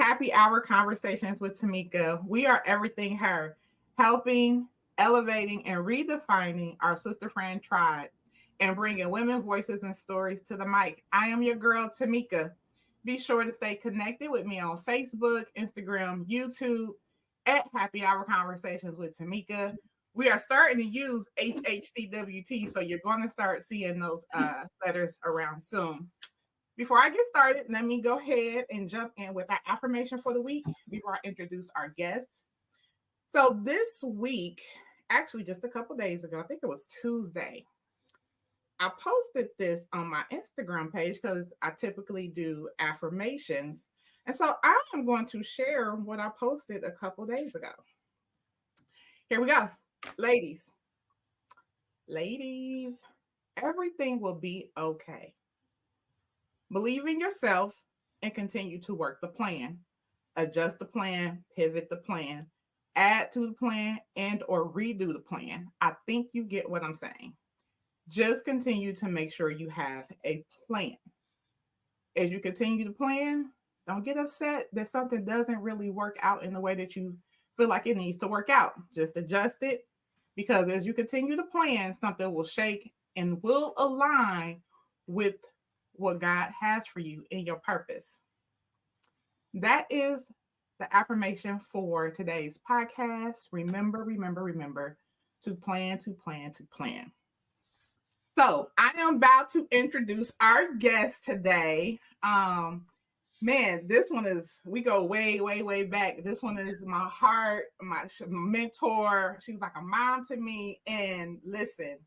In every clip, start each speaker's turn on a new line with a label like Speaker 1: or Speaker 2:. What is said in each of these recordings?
Speaker 1: Happy Hour Conversations with Tamekia. We are everything her, helping, elevating, and redefining our sister friend tribe and bringing women voices and stories to the mic. I am your girl, Tamekia. Be sure to stay connected with me on Facebook, Instagram, YouTube at Happy Hour Conversations with Tamekia. We are starting to use HHCWT, so you're going to start seeing those letters around soon. Before I get started, let me go ahead and jump in with our affirmation for the week before I introduce our guests. So this week, actually just a couple days ago, I think it was Tuesday, I posted this on my Instagram page because I typically do affirmations. And so I am going to share what I posted a couple days ago. Here we go. Ladies, ladies, everything will be okay. Believe in yourself and continue to work the plan. Adjust the plan, pivot the plan, add to the plan, and or redo the plan. I think you get what I'm saying. Just continue to make sure you have a plan. As you continue to plan, don't get upset that something doesn't really work out in the way that you feel like it needs to work out. Just adjust it because as you continue to plan, something will shake and will align with what God has for you in your purpose. That is the affirmation for today's podcast. Remember, remember, remember to plan, to plan, to plan. So I am about to introduce our guest today. Man, this one is, we go way, way, way back. This one is my heart, my mentor. She's like a mom to me. And listen,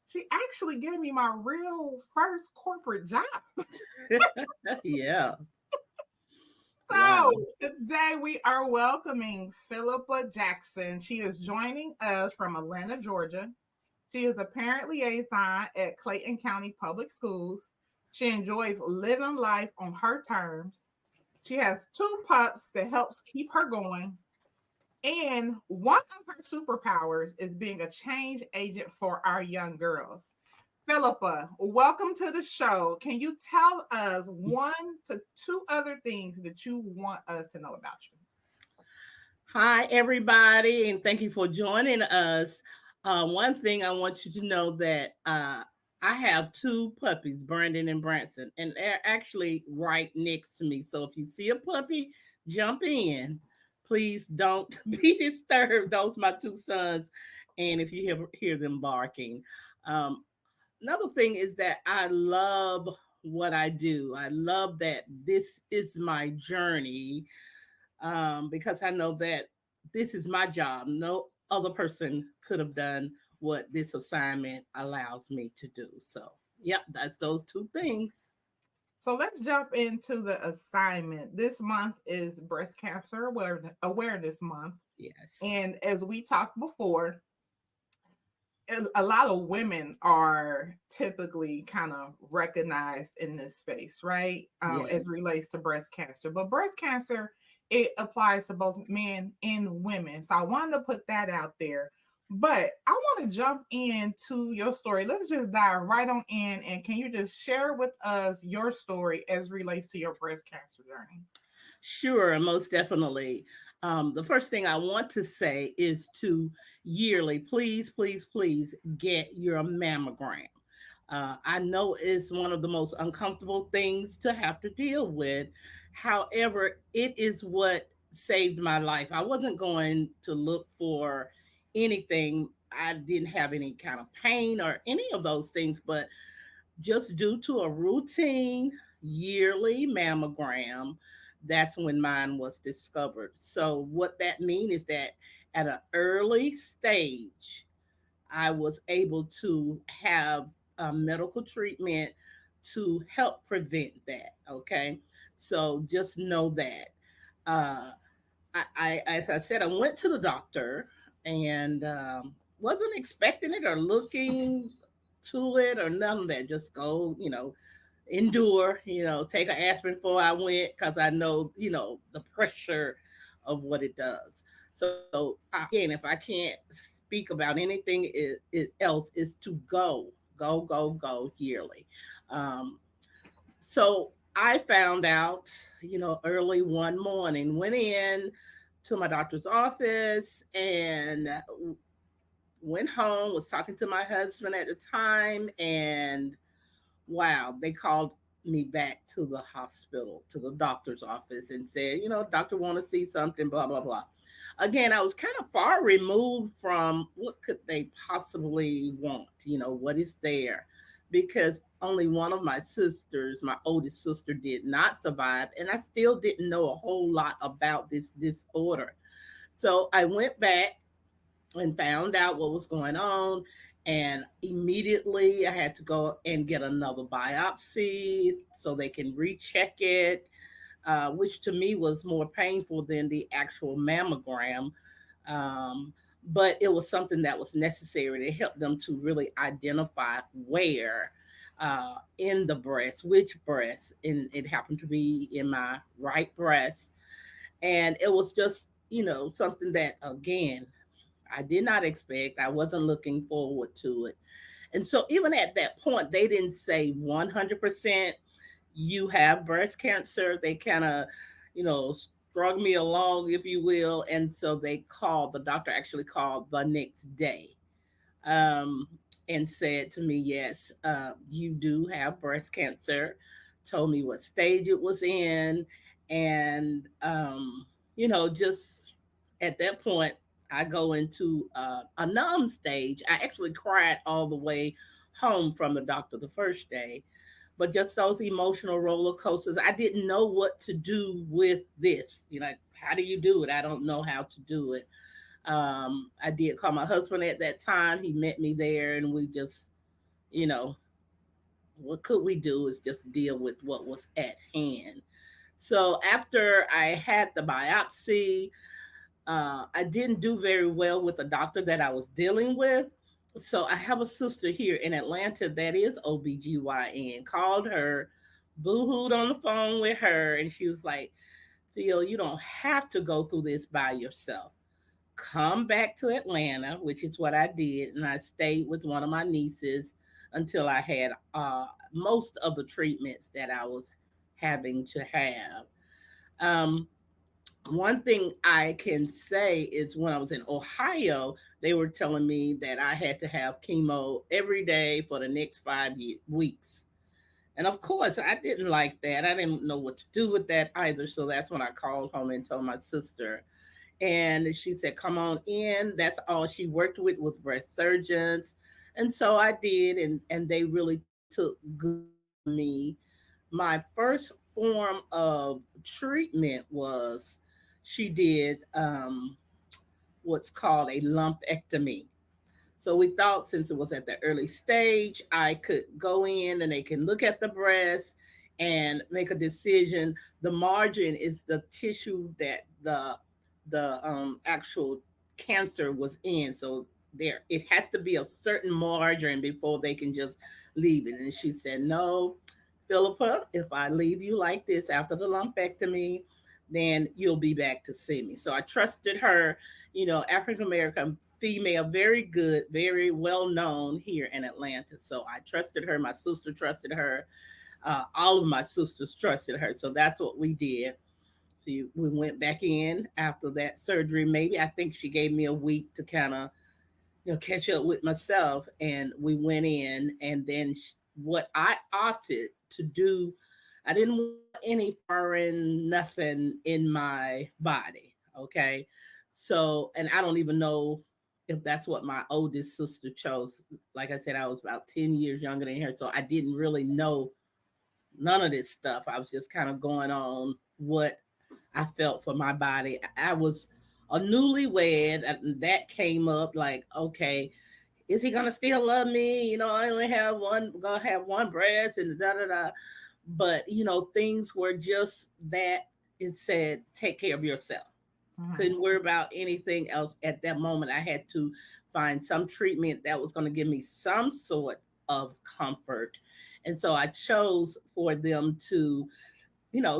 Speaker 1: she actually gave me my real first corporate job.
Speaker 2: Yeah.
Speaker 1: So
Speaker 2: Wow.
Speaker 1: today we are welcoming Phillippa Jackson. She is joining us from Atlanta, Georgia. She is a parent liaison at Clayton County Public Schools. She enjoys living life on her terms. She has two pups that helps keep her going. And one of her superpowers is being a change agent for our young girls. Phillippa, welcome to the show. Can you tell us one to two other things that you want us to know about you?
Speaker 2: Hi, everybody, and thank you for joining us. One thing I want you to know that I have two puppies, Brandon and Branson, and they're actually right next to me. So if you see a puppy, jump in. Please don't be disturbed. Those are my two sons, and if you hear them barking. Um, Another thing is that I love what I do. I love that this is my journey because I know that this is my job. No other person could have done what this assignment allows me to do. So, yep, that's those two things.
Speaker 1: So let's jump into the assignment. This month is Breast Cancer Awareness Month.
Speaker 2: Yes.
Speaker 1: And as we talked before, a lot of women are typically kind of recognized in this space, right? As
Speaker 2: Yes.
Speaker 1: it relates to breast cancer. But breast cancer, it applies to both men and women. So I wanted to put that out there. But I want to jump into your story. Let's just dive right on in. And can you just share with us your story as relates to your breast cancer journey?
Speaker 2: Sure, most definitely. The first thing I want to say is to yearly, please, please, please get your mammogram. I know it's one of the most uncomfortable things to have to deal with. However, it is what saved my life. I wasn't going to look for anything. I didn't have any kind of pain or any of those things, but just due to a routine yearly mammogram, that's when mine was discovered. So what that means is that at an early stage, I was able to have medical treatment to help prevent that. Okay, so just know that. Uh, as I said, I went to the doctor and wasn't expecting it or looking to it or none of that. Just go, endure, take an aspirin before I went because I know, the pressure of what it does. So again, if I can't speak about anything else, is to go yearly. Um, so I found out, early one morning, went in to my doctor's office and went home, was talking to my husband at the time, and wow, they called me back to the hospital, to the doctor's office, and said, doctor want to see something, blah, blah, blah. Again, I was kind of far removed from what could they possibly want, what is there? Because only one of my sisters, my oldest sister, did not survive, and I still didn't know a whole lot about this disorder. So I went back and found out what was going on. And immediately I had to go and get another biopsy so they can recheck it, which to me was more painful than the actual mammogram. Um, but it was something that was necessary to help them to really identify where in the breast, which breast, and it happened to be in my right breast. And it was just, something that, again, I did not expect. I wasn't looking forward to it. And so even at that point, they didn't say 100% you have breast cancer. They kind of, strung me along, if you will. And so the doctor actually called the next day, um, and said to me, yes, you do have breast cancer, told me what stage it was in. And, just at that point, I go into a numb stage. I actually cried all the way home from the doctor the first day, but just those emotional roller coasters. I didn't know what to do with this. How do you do it? I don't know how to do it. I did call my husband at that time. He met me there, and we just, you know, what could we do is just deal with what was at hand. So after I had the biopsy, I didn't do very well with the doctor that I was dealing with. So I have a sister here in Atlanta that is OBGYN. Called her, boo-hooed on the phone with her, and she was like, Phil, you don't have to go through this by yourself. Come back to Atlanta, which is what I did, and I stayed with one of my nieces until I had most of the treatments that I was having to have. Um, One thing I can say is when I was in Ohio, they were telling me that I had to have chemo every day for the next weeks. And of course, I didn't like that. I didn't know what to do with that either. So that's when I called home and told my sister, and she said, come on in. That's all she worked with was breast surgeons. And so I did, and they really took good care of me. My first form of treatment was she did what's called a lumpectomy. So we thought since it was at the early stage, I could go in and they can look at the breast and make a decision. The margin is the tissue that the actual cancer was in. So there, it has to be a certain margin before they can just leave it. And she said, "No, Philippa, if I leave you like this after the lumpectomy, then you'll be back to see me." So I trusted her, African American female, very good, very well known here in Atlanta. So I trusted her. My sister trusted her. All of my sisters trusted her. So that's what we did. We went back in after that surgery. Maybe I think she gave me a week to kind of catch up with myself, and we went in. And then what I opted to do, I didn't want any foreign nothing in my body. Okay, so, and I don't even know if that's what my oldest sister chose. Like I said, I was about 10 years younger than her, so I didn't really know none of this stuff. I was just kind of going on what I felt for my body. I was a newlywed, and that came up like, okay, is he gonna still love me? I only have one, gonna have one breast, and da da da. But things were just that. It said, take care of yourself.
Speaker 1: Mhm.
Speaker 2: Couldn't worry about anything else at that moment. I had to find some treatment that was going to give me some sort of comfort. And so I chose for them to,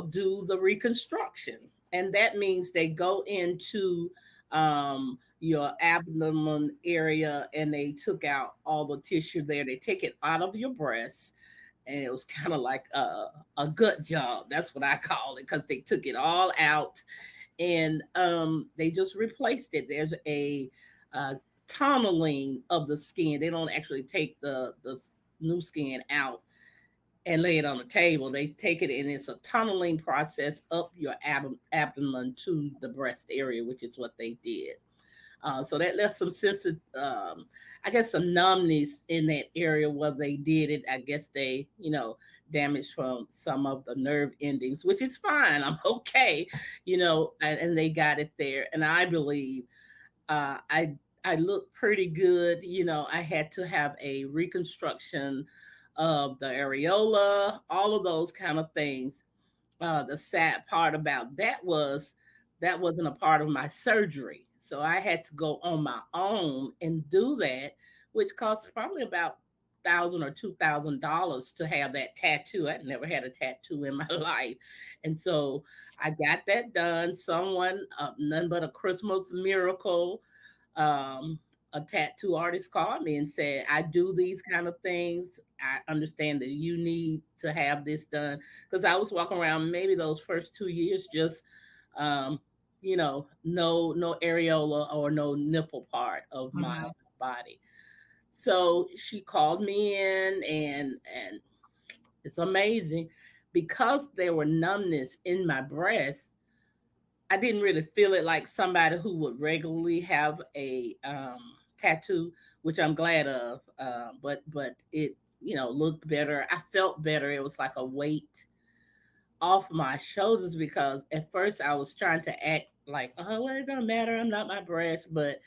Speaker 2: do the reconstruction. And that means they go into your abdomen area and they took out all the tissue there. They take it out of your breast and it was kind of like a gut job. That's what I call it, because they took it all out, and they just replaced it. There's a uh, tunneling of the skin. They don't actually take the new skin out and lay it on the table. They take it, and it's a tunneling process up your abdomen to the breast area, which is what they did. So that left some I guess, some numbness in that area where they did it. I guess they, damaged from some of the nerve endings, which is fine. I'm okay, and they got it there. And I believe uh, I I look pretty good. I had to have a reconstruction of the areola, all of those kind of things. The sad part about that was that wasn't a part of my surgery. So I had to go on my own and do that, which cost probably about $1,000 or $2,000 to have that tattoo. I'd never had a tattoo in my life. And so I got that done. Someone, none but a Christmas miracle, um, a tattoo artist called me and said, I do these kind of things. I understand that you need to have this done. Because I was walking around maybe those first 2 years just, um, no areola or no nipple part of my
Speaker 1: Mhm.
Speaker 2: body. So she called me in, and it's amazing because there were numbness in my breast. I didn't really feel it like somebody who would regularly have a tattoo, which I'm glad of. But it, looked better. I felt better. It was like a weight off my shoulders, because at first I was trying to act like, oh, well, it don't matter. I'm not my breast. But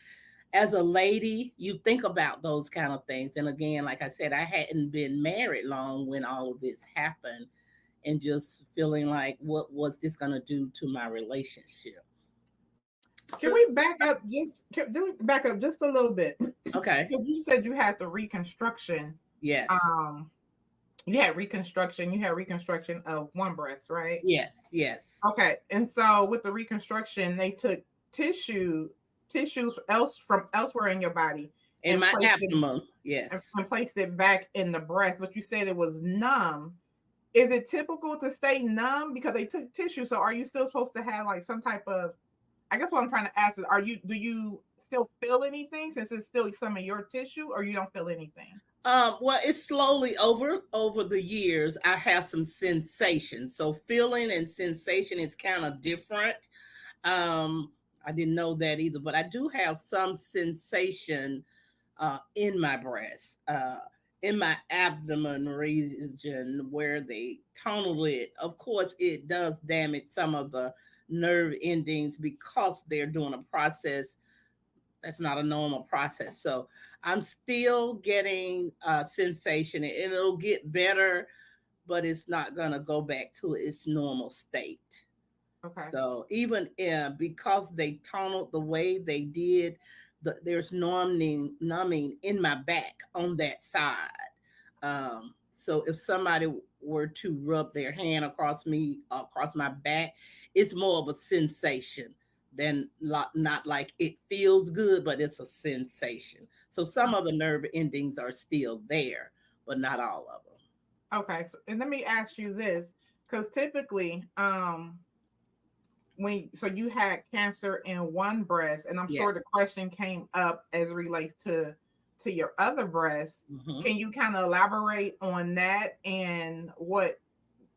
Speaker 2: as a lady, you think about those kind of things. And again, like I said, I hadn't been married long when all of this happened, and just feeling like, what was this going to do to my relationship?
Speaker 1: Can
Speaker 2: So,
Speaker 1: we back up do we back up just a little bit?
Speaker 2: okay.
Speaker 1: So you said you had the reconstruction.
Speaker 2: Yes.
Speaker 1: Um, you had reconstruction of one breast, right?
Speaker 2: Yes. Yes.
Speaker 1: Okay. And so with the reconstruction, they took tissues else from elsewhere in your body
Speaker 2: In
Speaker 1: and
Speaker 2: my
Speaker 1: placed it
Speaker 2: abdomen. Yes.
Speaker 1: and placed it back in the breast, but you said it was numb. Is it typical to stay numb because they took tissue? So are you still supposed to have like some type of, I guess what I'm trying to ask is, do you still feel anything since it's still some of your tissue, or you don't feel anything?
Speaker 2: Well, it's slowly over the years. I have some sensation. So feeling and sensation is kind of different. Um, I didn't know that either, but I do have some sensation in my breast, in my abdomen region where they tunnel it. Of course, it does damage some of the nerve endings because they're doing a process that's not a normal process. So I'm still getting sensation, and it'll get better, but it's not going to go back to its normal state.
Speaker 1: Okay.
Speaker 2: So even because they tunneled the way they did, there's numbing in my back on that side. So if somebody were to rub their hand across my back, it's more of a sensation than not like it feels good, but it's a sensation. So some of the nerve endings are still there, but not all of them.
Speaker 1: Okay. So, and let me ask you this, because typically, you had cancer in one breast, and I'm sure the
Speaker 2: Yes.
Speaker 1: question came up as it relates to your other breast.
Speaker 2: Hmm.
Speaker 1: Can you kind of elaborate on that and what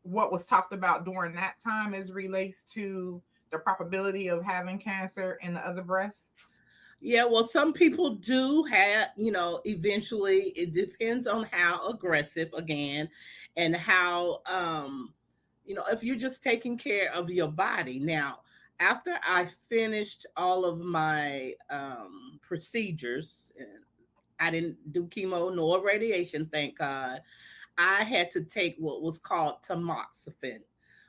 Speaker 1: was talked about during that time as relates to the probability of having cancer in the other breast?
Speaker 2: Yeah, well, some people do have, eventually it depends on how aggressive, again, and how, if you're just taking care of your body. Now, after I finished all of my procedures, and I didn't do chemo nor radiation, thank God. I had to take what was called tamoxifen,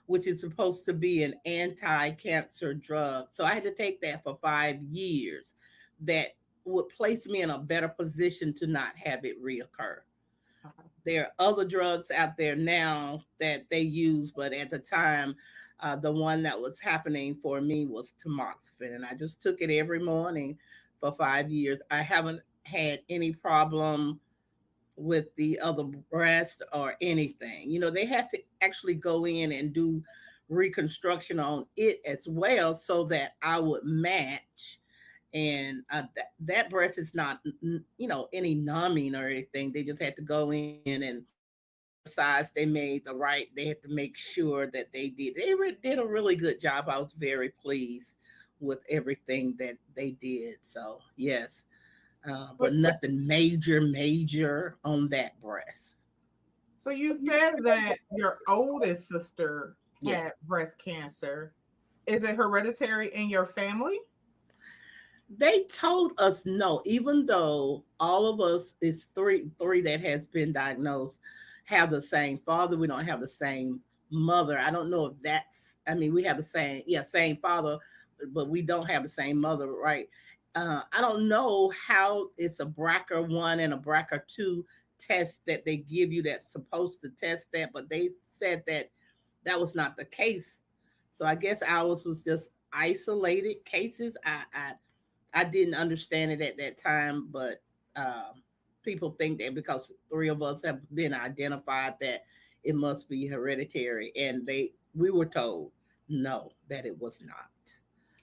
Speaker 2: which is supposed to be an anti-cancer drug. So I had to take that for 5 years. That would place me in a better position to not have it reoccur.
Speaker 1: Okay.
Speaker 2: There are other drugs out there now that they use, but at the time, the one that was happening for me was tamoxifen, and I just took it every morning for 5 years. I haven't had any problem with the other breast or anything. They had to actually go in and do reconstruction on it as well so that I would match. And that breast is not, any numbing or anything. They just had to go in and whatever size they made the right, they had to make sure that they did a really good job. I was very pleased with everything that they did. So yes, but
Speaker 1: But
Speaker 2: nothing major on that breast.
Speaker 1: so you said that your oldest sister
Speaker 2: Yes.
Speaker 1: had breast cancer. Is it hereditary in your family?
Speaker 2: They told us no, even though all of us is three that has been diagnosed have the same father. We don't have the same mother. I don't know if that's, I mean, we have the same, yeah, same father, but we don't have the same mother, right? I don't know how it's a BRCA1 and a BRCA2 test that they give you that's supposed to test that, but they said that that was not the case. So I guess ours was just isolated cases. I didn't understand it at that time, but people think that because three of us have been identified that it must be hereditary, and we were told no, that it was not.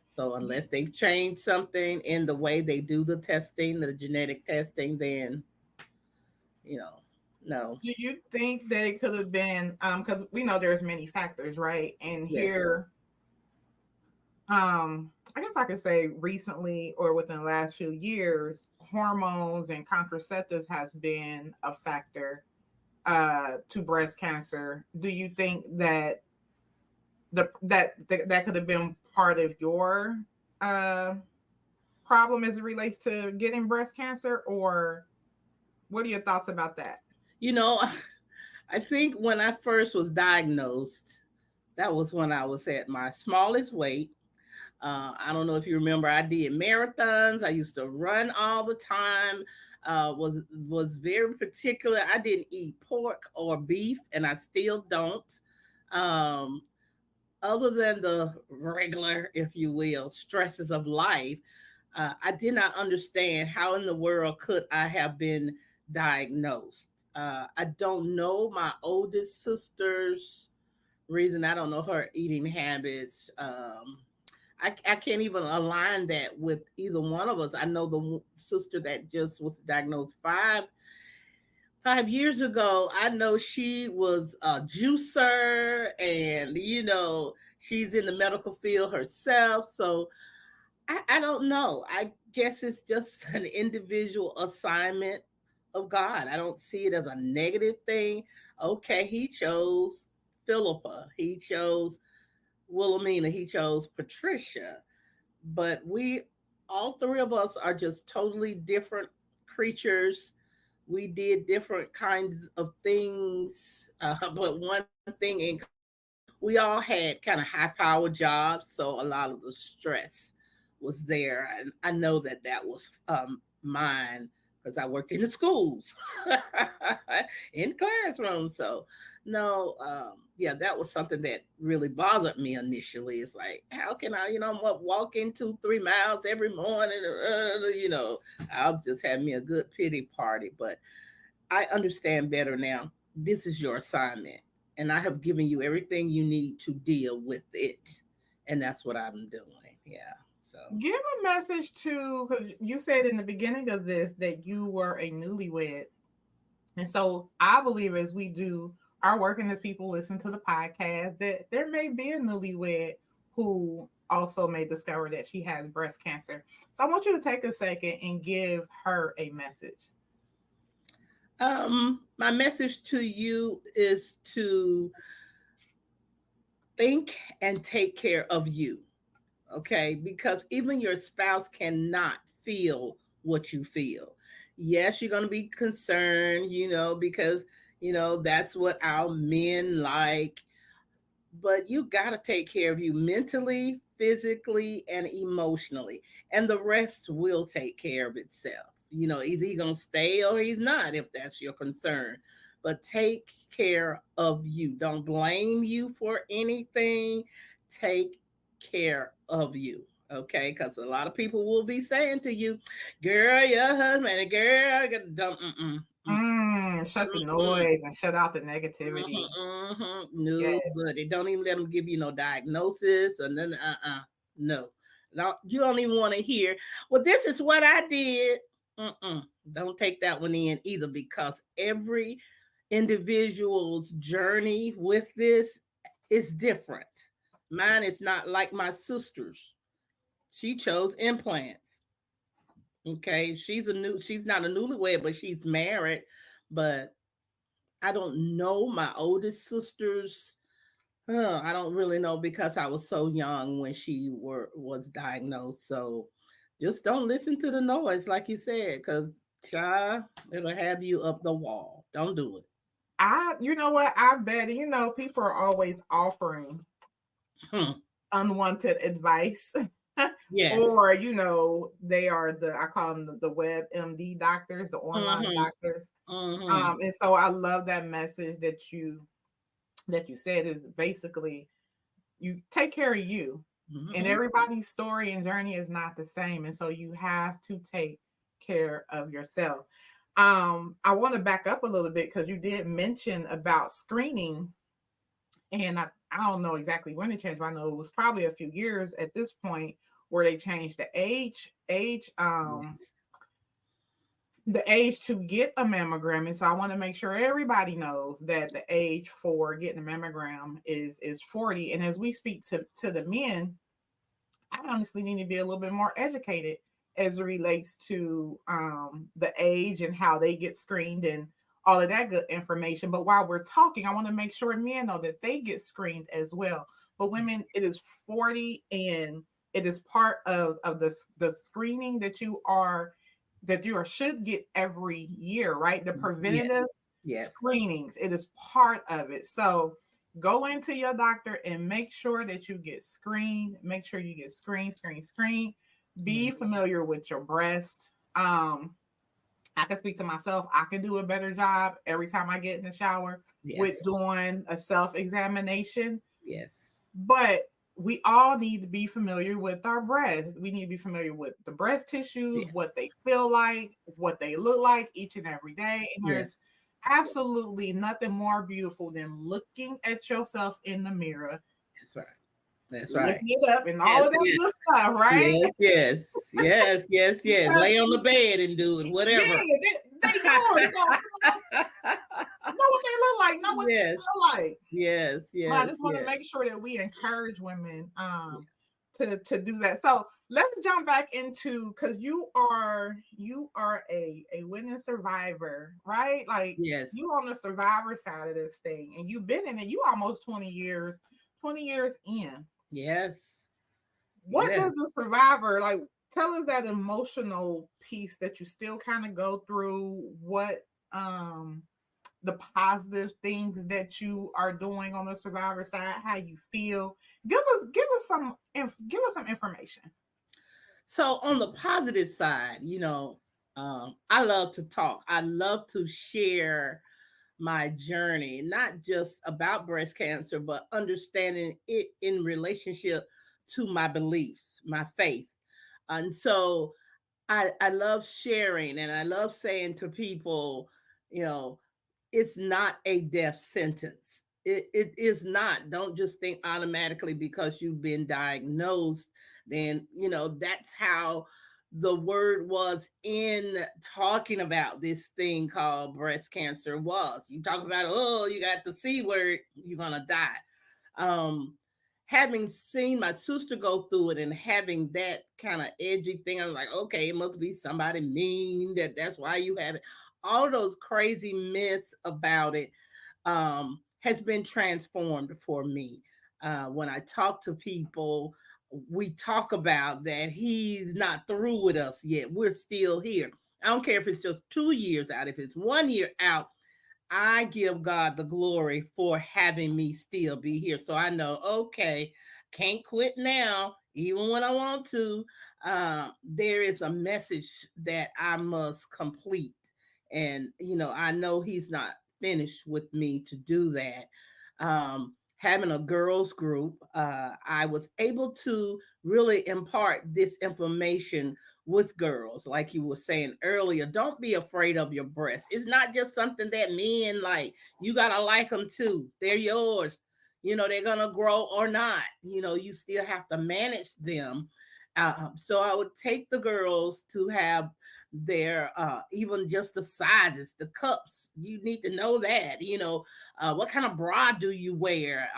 Speaker 2: So unless they've changed something in the way they do the testing, the genetic testing, then you know, no.
Speaker 1: Do you think they could have been because we know there's many factors, right? And
Speaker 2: Yes.
Speaker 1: here, I guess I could say recently or within the last few years, hormones and contraceptives has been a factor to breast cancer. Do you think that that could have been part of your uh problem as it relates to getting breast cancer, or what are your thoughts about that?
Speaker 2: You know, I think when I first was diagnosed, that was when I was at my smallest weight. I don't know if you remember, I did marathons. I used to run all the time. Was very particular. I didn't eat pork or beef, and I still don't. Um, Other than the regular, if you will, stresses of life, I did not understand how in the world could I have been diagnosed. I don't know my oldest sister's reason. I don't know her eating habits. I can't even align that with either one of us. I know the sister that just was diagnosed 5 years ago. I know she was a juicer, and she's in the medical field herself. So I don't know. I guess it's just an individual assignment of God. I don't see it as a negative thing. Okay, he chose Phillippa. He chose Wilhelmina. He chose Patricia. But all three of us, are just totally different creatures. We did different kinds of things, but one thing in common, we all had kind of high power jobs, so a lot of the stress was there, and I know that that was mine because I worked in the schools, in classrooms. So no, yeah, that was something that really bothered me initially. It's like, how can I, I'm walking 2-3 miles every morning, I was just having me a good pity party. But I understand better now. This is your assignment, and I have given you everything you need to deal with it, and that's what I'm doing. Yeah. So
Speaker 1: Give a message to, because you said in the beginning of this that you were a newlywed. And so I believe as we do our work and as people listen to the podcast, that there may be a newlywed who also may discover that she has breast cancer. So I want you to take a second and give her a message.
Speaker 2: my message to you is to think and take care of you, okay? Because even your spouse cannot feel what you feel. Yes, you're going to be concerned, because, that's what our men like, but you got to take care of you mentally, physically, and emotionally. And the rest will take care of itself. Is he going to stay or he's not, if that's your concern? But take care of you. Don't blame you for anything. Take care of you. Okay, because a lot of people will be saying to you, "Girl, your husband, and girl, don't." Mm-mm, mm-mm.
Speaker 1: And shut the
Speaker 2: Mm-mm.
Speaker 1: noise and shut out the negativity.
Speaker 2: No, but
Speaker 1: Yes.
Speaker 2: they don't even let them give you no diagnosis and then no. No, you don't even want to hear. Well, this is what I did. Don't take that one in either because every individual's journey with this is different. Mine is not like my sister's. She chose implants. Okay, she's not a newlywed, but she's married. But I don't know my oldest sister's. I don't really know because I was so young when she was diagnosed. So just don't listen to the noise, like you said, because child, it'll have you up the wall. Don't do it.
Speaker 1: You know what? I bet, people are always offering
Speaker 2: Hmm.
Speaker 1: unwanted advice.
Speaker 2: Yes.
Speaker 1: Or, they are I call them the web MD doctors, the online
Speaker 2: Mm-hmm.
Speaker 1: doctors.
Speaker 2: Mm-hmm.
Speaker 1: And so I love that message that you said is basically you take care of you. And
Speaker 2: Mm-hmm.
Speaker 1: everybody's story and journey is not the same. And so you have to take care of yourself. I want to back up a little bit because you did mention about screening. And I don't know exactly when it changed, but I know it was probably a few years at this point where they changed
Speaker 2: Yes.
Speaker 1: the age to get a mammogram. And so I want to make sure everybody knows that the age for getting a mammogram is 40. And as we speak to the men, I honestly need to be a little bit more educated as it relates to the age and how they get screened and all of that good information. But while we're talking, I want to make sure men know that they get screened as well. But women, it is 40, and it is part of the screening that you are should get every year, right? The
Speaker 2: Yes.
Speaker 1: preventative
Speaker 2: Yes.
Speaker 1: screenings, it is part of it. So go into your doctor and make sure that you get screened. Make sure you get screened. Be
Speaker 2: Yes.
Speaker 1: familiar with your breast. I can speak to myself. I can do a better job every time I get in the shower with
Speaker 2: Yes.
Speaker 1: doing a self examination.
Speaker 2: Yes.
Speaker 1: But we all need to be familiar with our breasts. We need to be familiar with the breast tissues,
Speaker 2: Yes.
Speaker 1: what they feel like, what they look like each and every day. And
Speaker 2: Yes.
Speaker 1: there's absolutely nothing more beautiful than looking at yourself in the mirror,
Speaker 2: That's right. That's right.
Speaker 1: lifting it up, and all
Speaker 2: Yes.
Speaker 1: of that
Speaker 2: Yes.
Speaker 1: good stuff, right?
Speaker 2: Yes. Yes. Yes. Yes. Yes.
Speaker 1: Because
Speaker 2: Lay on the bed and do it.
Speaker 1: yeah,
Speaker 2: Whatever.
Speaker 1: they go. And so know what they look like, know what they
Speaker 2: Yes.
Speaker 1: feel like.
Speaker 2: Yes.
Speaker 1: But I
Speaker 2: Yes.
Speaker 1: just want to
Speaker 2: Yes.
Speaker 1: make sure that we encourage women
Speaker 2: Yeah.
Speaker 1: to do that. So let's jump back into, because you are a winning survivor, right? Like
Speaker 2: Yes.
Speaker 1: you on the survivor side of this thing, and you've been in it. You almost 20 years in.
Speaker 2: Yes.
Speaker 1: What
Speaker 2: Yes.
Speaker 1: does the survivor like? Tell us that emotional piece that you still kind of go through. What um the positive things that you are doing on the survivor side, how you feel. Give us some information.
Speaker 2: So on the positive side, I love to talk. I love to share my journey, not just about breast cancer, but understanding it in relationship to my beliefs, my faith. And so I love sharing and I love saying to people, you know, it's not a death sentence. It is not. Don't just think automatically because you've been diagnosed, then, that's how the word was in talking about this thing called breast cancer was. You talk about, oh, you got the C word, you're going to die. Um, Having seen my sister go through it and having that kind of edgy thing, I was like, okay, it must be somebody mean that's why you have it. All of those crazy myths about it has been transformed for me. When I talk to people, we talk about that he's not through with us yet. We're still here. I don't care if it's just 2 years out, if it's 1 year out, I give God the glory for having me still be here. So I know, okay, can't quit now, even when I want to. There is a message that I must complete. And, I know He's not finished with me to do that. Having a girls group, I was able to really impart this information with girls, like you were saying earlier. Don't be afraid of your breasts. It's not just something that men like. You gotta like them too. They're yours. They're gonna grow or not. You still have to manage them. So I would take the girls to have their even just the sizes, the cups. You need to know that. What kind of bra do you wear?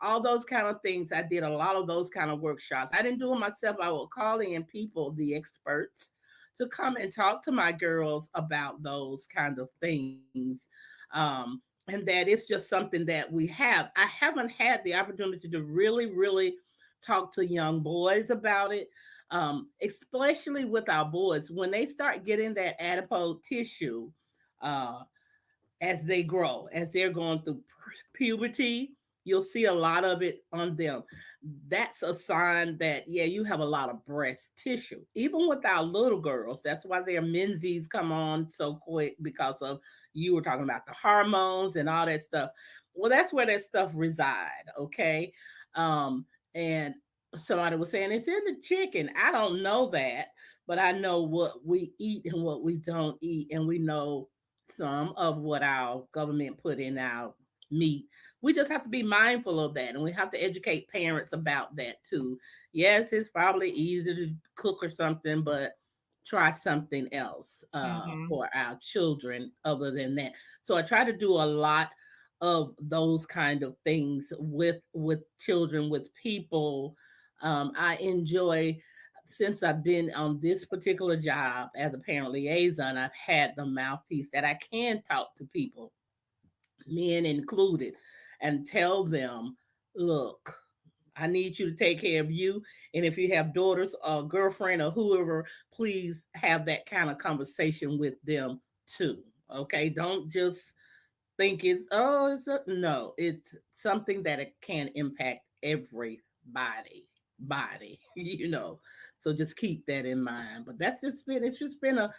Speaker 2: All those kind of things. I did a lot of those kind of workshops. I didn't do it myself. I would call in people, the experts, to come and talk to my girls about those kind of things. And that it's just something that we have. I haven't had the opportunity to really, really talk to young boys about it, especially with our boys. When they start getting that adipose tissue, uh, as they grow, as they're going through puberty, you'll see a lot of it on them. That's a sign that, yeah, you have a lot of breast tissue. Even with our little girls, that's why their menses come on so quick, because of, you were talking about the hormones and all that stuff. Well, that's where that stuff reside, okay? And somebody was saying it's in the chicken. I don't know that, but I know what we eat and what we don't eat, and we know some of what our government put in our meat. We just have to be mindful of that, and we have to educate parents about that too. Yes, it's probably easy to cook or something, but try something else
Speaker 1: Mm-hmm.
Speaker 2: for our children other than that. So I try to do a lot of those kind of things with children, with people. I enjoy, since I've been on this particular job as a parent liaison, I've had the mouthpiece that I can talk to people, men included, and tell them, look, I need you to take care of you. And if you have daughters or girlfriend or whoever, please have that kind of conversation with them too. Okay. Don't just think it's, oh, no, it's something that it can impact everybody body, so just keep that in mind. But it's just been a,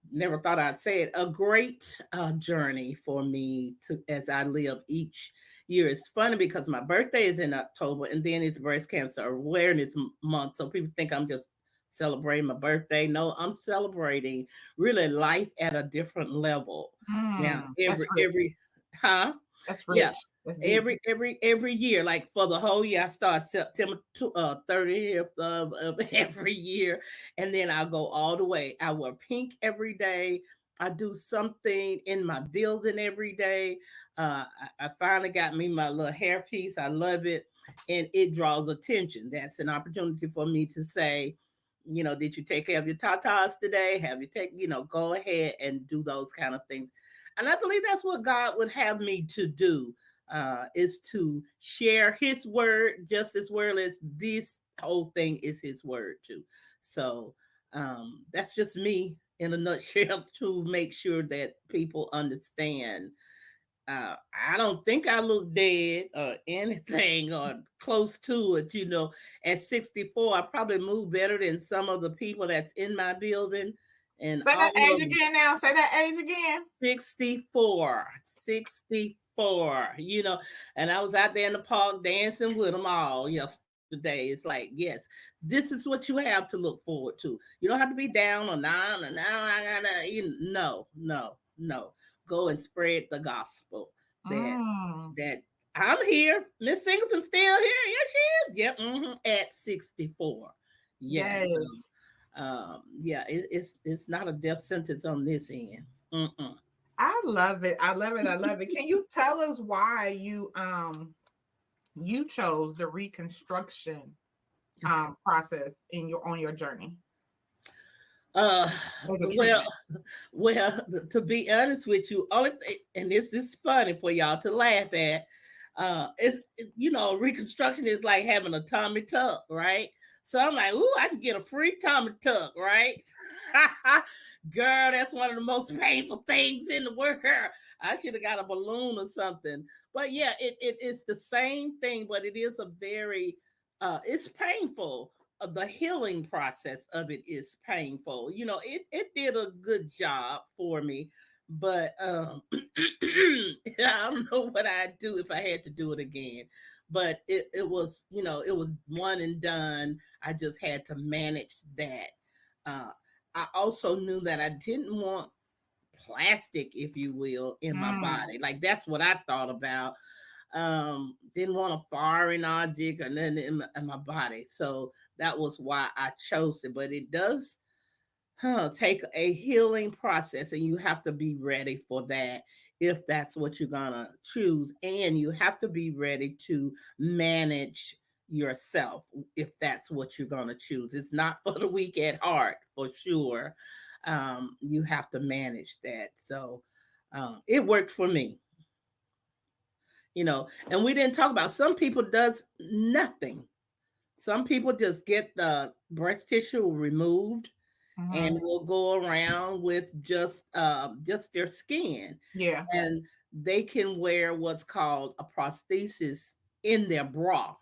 Speaker 2: never thought I'd say it, a great journey for me to, as I live each year. It's funny because my birthday is in October, and then it's breast cancer awareness month, so people think I'm just celebrating my birthday. No, I'm celebrating really life at a different level now.
Speaker 1: That's rich.
Speaker 2: Every huh
Speaker 1: That's
Speaker 2: Yeah,
Speaker 1: rich. That's deep.
Speaker 2: every year, like for the whole year. I start September 30th of every year, and then I go all the way. I wear pink every day. I do something in my building every day. I finally got me my little hair piece. I love it, and it draws attention. That's an opportunity for me to say, did you take care of your tatas today? Have you go ahead and do those kind of things. And I believe that's what God would have me to do, is to share his word just as well as this whole thing is his word too. So that's just me in a nutshell to make sure that people understand. I don't think I look dead or anything or close to it. At 64, I probably move better than some of the people that's in my building, and
Speaker 1: Say
Speaker 2: all
Speaker 1: that age
Speaker 2: of them.
Speaker 1: again now. Say that age again.
Speaker 2: 64, 64, and I was out there in the park dancing with them all yesterday. It's like, yes, this is what you have to look forward to. You don't have to be down or down or now I gotta, no, no, no. Go and spread the gospel that
Speaker 1: Mm,
Speaker 2: that I'm here. Miss Singleton's still here. Yes, she is. Yep, at 64. Yes. So,
Speaker 1: yes.
Speaker 2: yeah, it's not a death sentence on this end. Mm-mm.
Speaker 1: I love it. I love it. I love it. Can you tell us why you chose the reconstruction
Speaker 2: Okay.
Speaker 1: process in your on your journey
Speaker 2: Uh,
Speaker 1: as a
Speaker 2: well,
Speaker 1: treatment?
Speaker 2: to be honest with you, only thing, and this is funny for y'all to laugh at, reconstruction is like having a tummy tuck, right? So I'm like, ooh, I can get a free tummy tuck, right? Girl, that's one of the most painful things in the world. I should have got a balloon or something. But yeah, it's the same thing, but it is a very, it's painful. The healing process of it is painful. It did a good job for me, but I don't know what I'd do if I had to do it again. But it was, it was one and done. I just had to manage that. Uh, I also knew that I didn't want plastic, if you will, in my
Speaker 1: Mm,
Speaker 2: body. Like that's what I thought about. Didn't want a foreign object or nothing in my body. So that was why I chose it. But it does take a healing process, and you have to be ready for that if that's what you're gonna choose. And you have to be ready to manage yourself if that's what you're gonna choose. It's not for the weak at heart, for sure. You have to manage that. So it worked for me, and we didn't talk about some people does nothing. Some people just get the breast tissue removed and
Speaker 1: hmm.
Speaker 2: will go around with just their skin,
Speaker 1: Yeah.
Speaker 2: and they can wear what's called a prosthesis in their bra,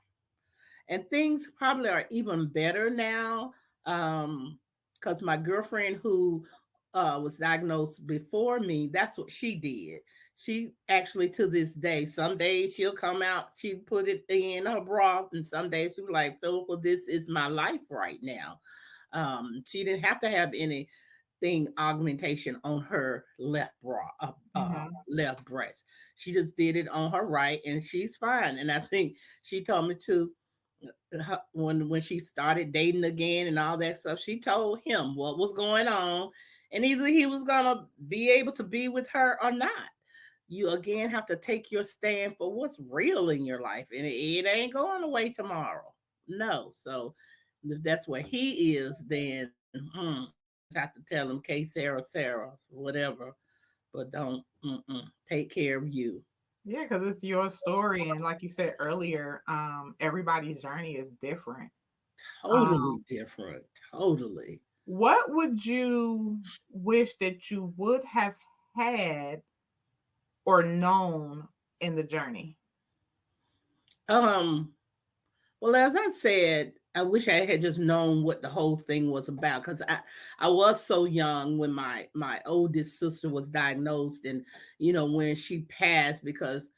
Speaker 2: and things probably are even better now. Because my girlfriend who was diagnosed before me, that's what she did. She actually, to this day, some days she'll come out, she put it in her bra, and some days she was like, Philippa, this is my life right now. She didn't have to have anything augmentation on her left bra,
Speaker 1: Hmm.
Speaker 2: left breast. She just did it on her right, and she's fine. And I think she told me to when she started dating again and all that stuff, she told him what was going on, and either he was gonna be able to be with her or not. You again have to take your stand for what's real in your life, and it ain't going away tomorrow. No, so if that's where he is, then you just have to tell him, "K, Sarah, Sarah, whatever," but don't take care of you.
Speaker 1: Yeah, because it's your story, and like you said earlier, everybody's journey is different.
Speaker 2: Totally
Speaker 1: Um,
Speaker 2: different. Totally.
Speaker 1: what would you wish that you would have had or known in the journey?
Speaker 2: Um, well, as I said, I wish I had just known what the whole thing was about, because I was so young when my oldest sister was diagnosed, and when she passed, because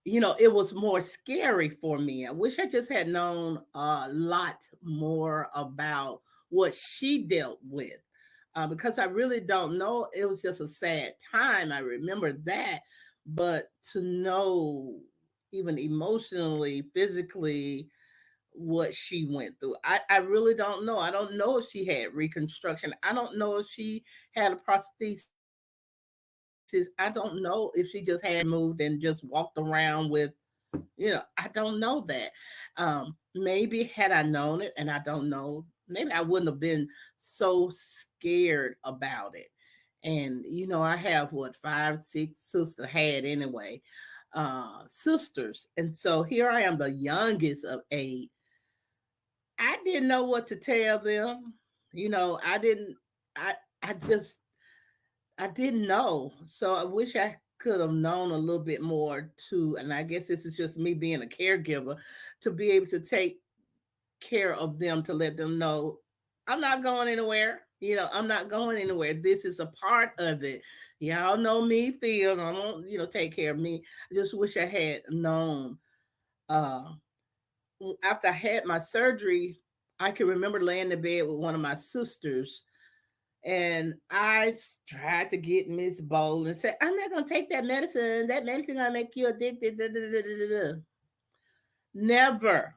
Speaker 2: it was more scary for me. I wish I just had known a lot more about what she dealt with, because I really don't know. It was just a sad time. I remember that, but to know even emotionally, physically, what she went through, I really don't know. I don't know if she had reconstruction. I don't know if she had a prosthesis. I don't know if she just had her removed and just walked around with, I don't know that. Maybe had I known it, and I don't know, maybe I wouldn't have been so scared about it. And I have what, 5, 6 sisters, had anyway, sisters, and so here I am, the youngest of 8. I didn't know what to tell them. I didn't. I I just I didn't know. So I wish I could have known a little bit more too. And I guess this is just me being a caregiver, to be able to take care of them, to let them know I'm not going anywhere. I'm not going anywhere. This is a part of it. Y'all know me, Phil. I'm gonna, take care of me. I just wish I had known. Uh, After I had my surgery, I can remember laying in bed with one of my sisters, and tried to get Miss Bowl and said, I'm not going to take that medicine. That medicine going to make you addicted. Da, da, da, da, da, da. Never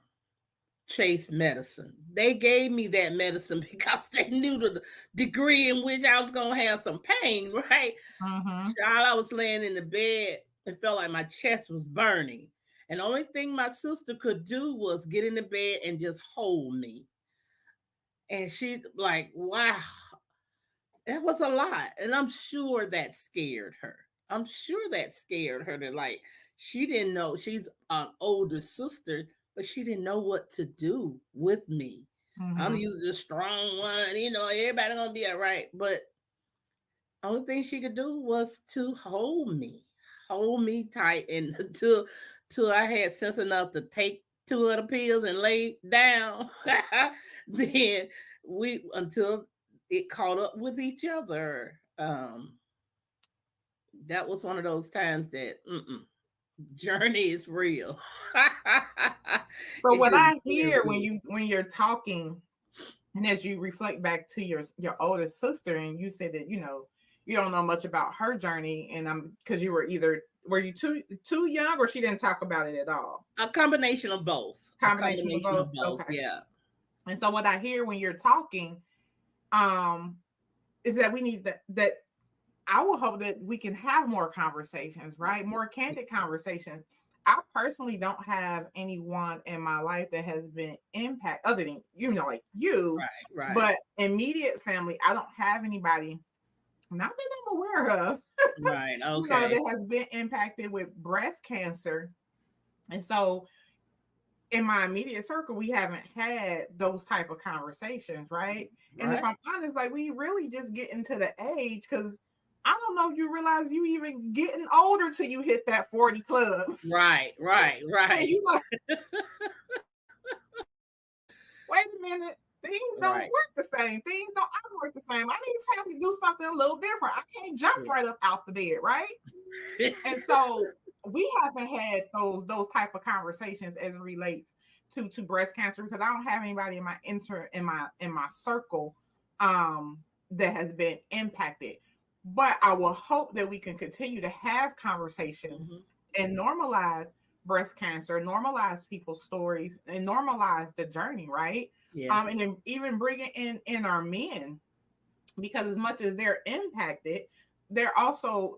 Speaker 2: chase medicine. They gave me that medicine because they knew the degree in which I was going to have some pain, right?
Speaker 1: Hmm.
Speaker 2: Child, I was laying in the bed, it felt like my chest was burning. And the only thing my sister could do was get in the bed and just hold me. And she like, wow, it was a lot. And I'm sure that scared her. I'm sure that scared her, that like she didn't know, she's an older sister, but she didn't know what to do with me. I'm
Speaker 1: Hmm.
Speaker 2: usually the strong one, everybody gonna be all right. But only thing she could do was to hold me tight, and till I had sense enough to take 2 of the pills and lay down. Then we until it caught up with each other. That was one of those times that journey is real.
Speaker 1: But
Speaker 2: It
Speaker 1: what
Speaker 2: is
Speaker 1: I
Speaker 2: very
Speaker 1: hear when
Speaker 2: real.
Speaker 1: you're talking, And as you reflect back to your oldest sister, and you said that you don't know much about her journey, and because you were either were you too young, or she didn't talk about it at all?
Speaker 2: A combination of both. A
Speaker 1: Combination of
Speaker 2: combination
Speaker 1: both.
Speaker 2: of both.
Speaker 1: Okay.
Speaker 2: Yeah.
Speaker 1: And so what I hear when you're talking, um, is that we need that I will hope that we can have more conversations, right? More candid conversations. I personally don't have anyone in my life that has been impact other than like you,
Speaker 2: Right. Right.
Speaker 1: but immediate family, I don't have anybody, not that I'm aware of,
Speaker 2: Right. Okay.
Speaker 1: that has been impacted with breast cancer. And so in my immediate circle, we haven't had those type of conversations, right? And if
Speaker 2: Right.
Speaker 1: I'm honest, like we really just get into the age because I don't know if you realize you even getting older till you hit that 40 club.
Speaker 2: Right. Right.
Speaker 1: And
Speaker 2: Right.
Speaker 1: you like, wait a minute, things don't
Speaker 2: Right.
Speaker 1: work the same. Things don't operate the same. I need time to do something a little different. I can't jump right up out the bed, right? And so we haven't had those type of conversations as it relates to breast cancer because I don't have anybody in my in my circle um that has been impacted. But I will hope that we can continue to have conversations
Speaker 2: Mhm.
Speaker 1: and normalize breast cancer, normalize people's stories, and normalize the journey, right?
Speaker 2: Yeah.
Speaker 1: And then even bringing in our men, because as much as they're impacted, they're also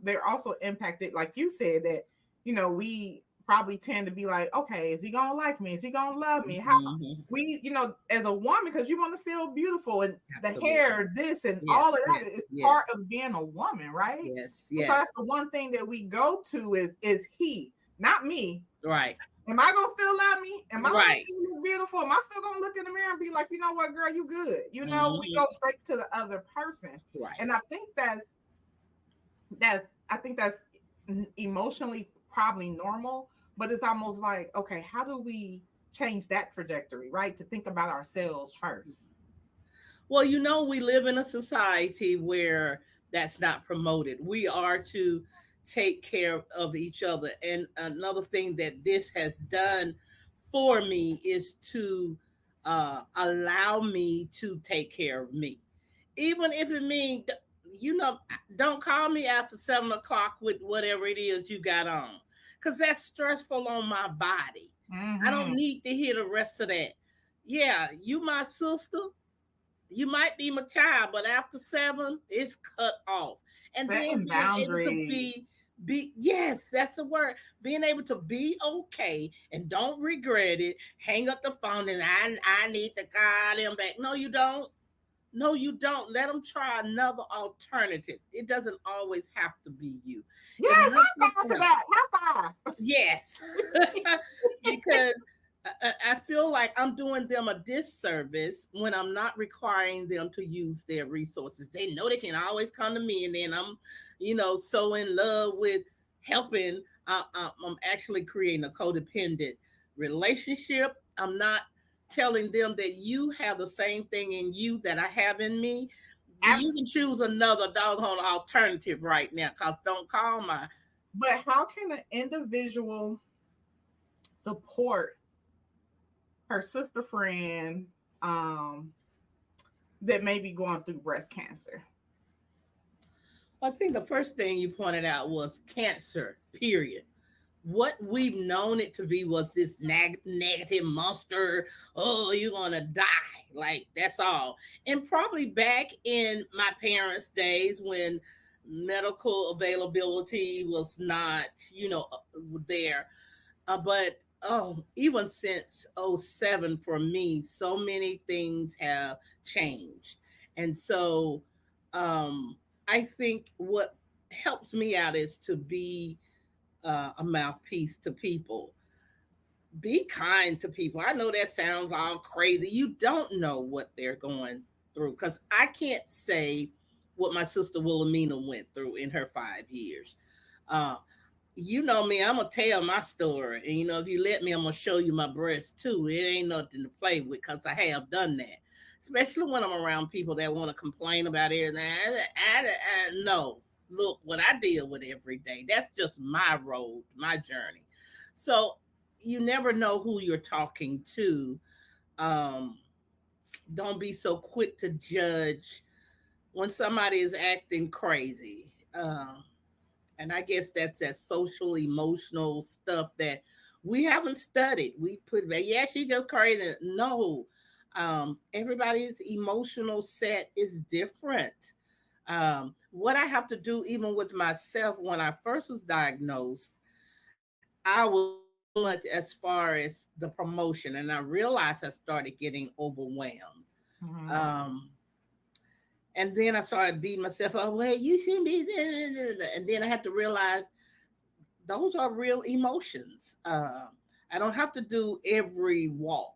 Speaker 1: impacted, like you said, that we probably tend to be like, okay, is he gonna like me, is he gonna love me, how
Speaker 2: Mhm.
Speaker 1: we as a woman, because you want to feel beautiful, and the
Speaker 2: Absolutely.
Speaker 1: hair, this and all of
Speaker 2: Yes.
Speaker 1: that
Speaker 2: Yes.
Speaker 1: is part
Speaker 2: Yes.
Speaker 1: of being a woman, right?
Speaker 2: Yes.
Speaker 1: So
Speaker 2: Yes.
Speaker 1: that's the one thing that we go to is he, not me.
Speaker 2: Right.
Speaker 1: Am I gonna still love me? Am I gonna
Speaker 2: Right.
Speaker 1: still look beautiful? Am I still gonna look in the mirror and be like, you know what, girl, you good? We
Speaker 2: Mhm.
Speaker 1: go straight to the other person.
Speaker 2: Right.
Speaker 1: And I think that's emotionally probably normal, but it's almost like, okay, how do we change that trajectory, right? To think about ourselves first.
Speaker 2: Well, we live in a society where that's not promoted. We are to take care of each other. And another thing that this has done for me is to allow me to take care of me. Even if it means, don't call me after 7 o'clock with whatever it is you got on, because that's stressful on my body. I don't
Speaker 1: Mm-hmm.
Speaker 2: need to hear the rest of that. Yeah, you my sister, you might be my child, but after 7, it's cut off. And then
Speaker 1: Setting
Speaker 2: being able to
Speaker 1: boundaries.
Speaker 2: be yes, that's the word. Being able to be okay and don't regret it. Hang up the phone and I need to call them back. No, you don't. No, you don't. Let them try another alternative. It doesn't always have to be you. It
Speaker 1: Yes,
Speaker 2: might
Speaker 1: high
Speaker 2: just
Speaker 1: five to
Speaker 2: have
Speaker 1: that. High five.
Speaker 2: yes, because I feel like I'm doing them a disservice when I'm not requiring them to use their resources. They know they can always come to me, and then I'm, so in love with helping. I'm actually creating a codependent relationship. I'm not telling them that you have the same thing in you that I have in me. You
Speaker 1: Abs-
Speaker 2: can choose another doggone alternative right now, cause don't call my
Speaker 1: but how can an individual support her sister friend um that may be going through breast cancer?
Speaker 2: I think the first thing you pointed out was cancer, period. What we've known it to be was this negative monster. Oh, you're going to die. Like, that's all. And probably back in my parents' days when medical availability was not, there. But even since '07 for me, so many things have changed. And so um, I think what helps me out is to be a mouthpiece to people. Be kind to people. I know that sounds all crazy. You don't know what they're going through, because I can't say what my sister Wilhelmina went through in her 5 years. Uh, you know me, I'm gonna tell my story, and if you let me, I'm gonna show you my breast too. It ain't nothing to play with, because I have done that, especially when I'm around people that want to complain about everything. No, look what I deal with every day. That's just my road, my journey. So you never know who you're talking to. Um, don't be so quick to judge when somebody is acting crazy. And I guess that's that social emotional stuff that we haven't studied. We put, yeah, she just crazy. No, everybody's emotional set is different. What I have to do, even with myself, when I first was diagnosed, I was too much as far as the promotion, and I realized I started getting overwhelmed.
Speaker 1: Mm-hmm.
Speaker 2: Um, and then I started beating myself up. Well, you shouldn't be there. And then I had to realize those are real emotions. I don't have to do every walk,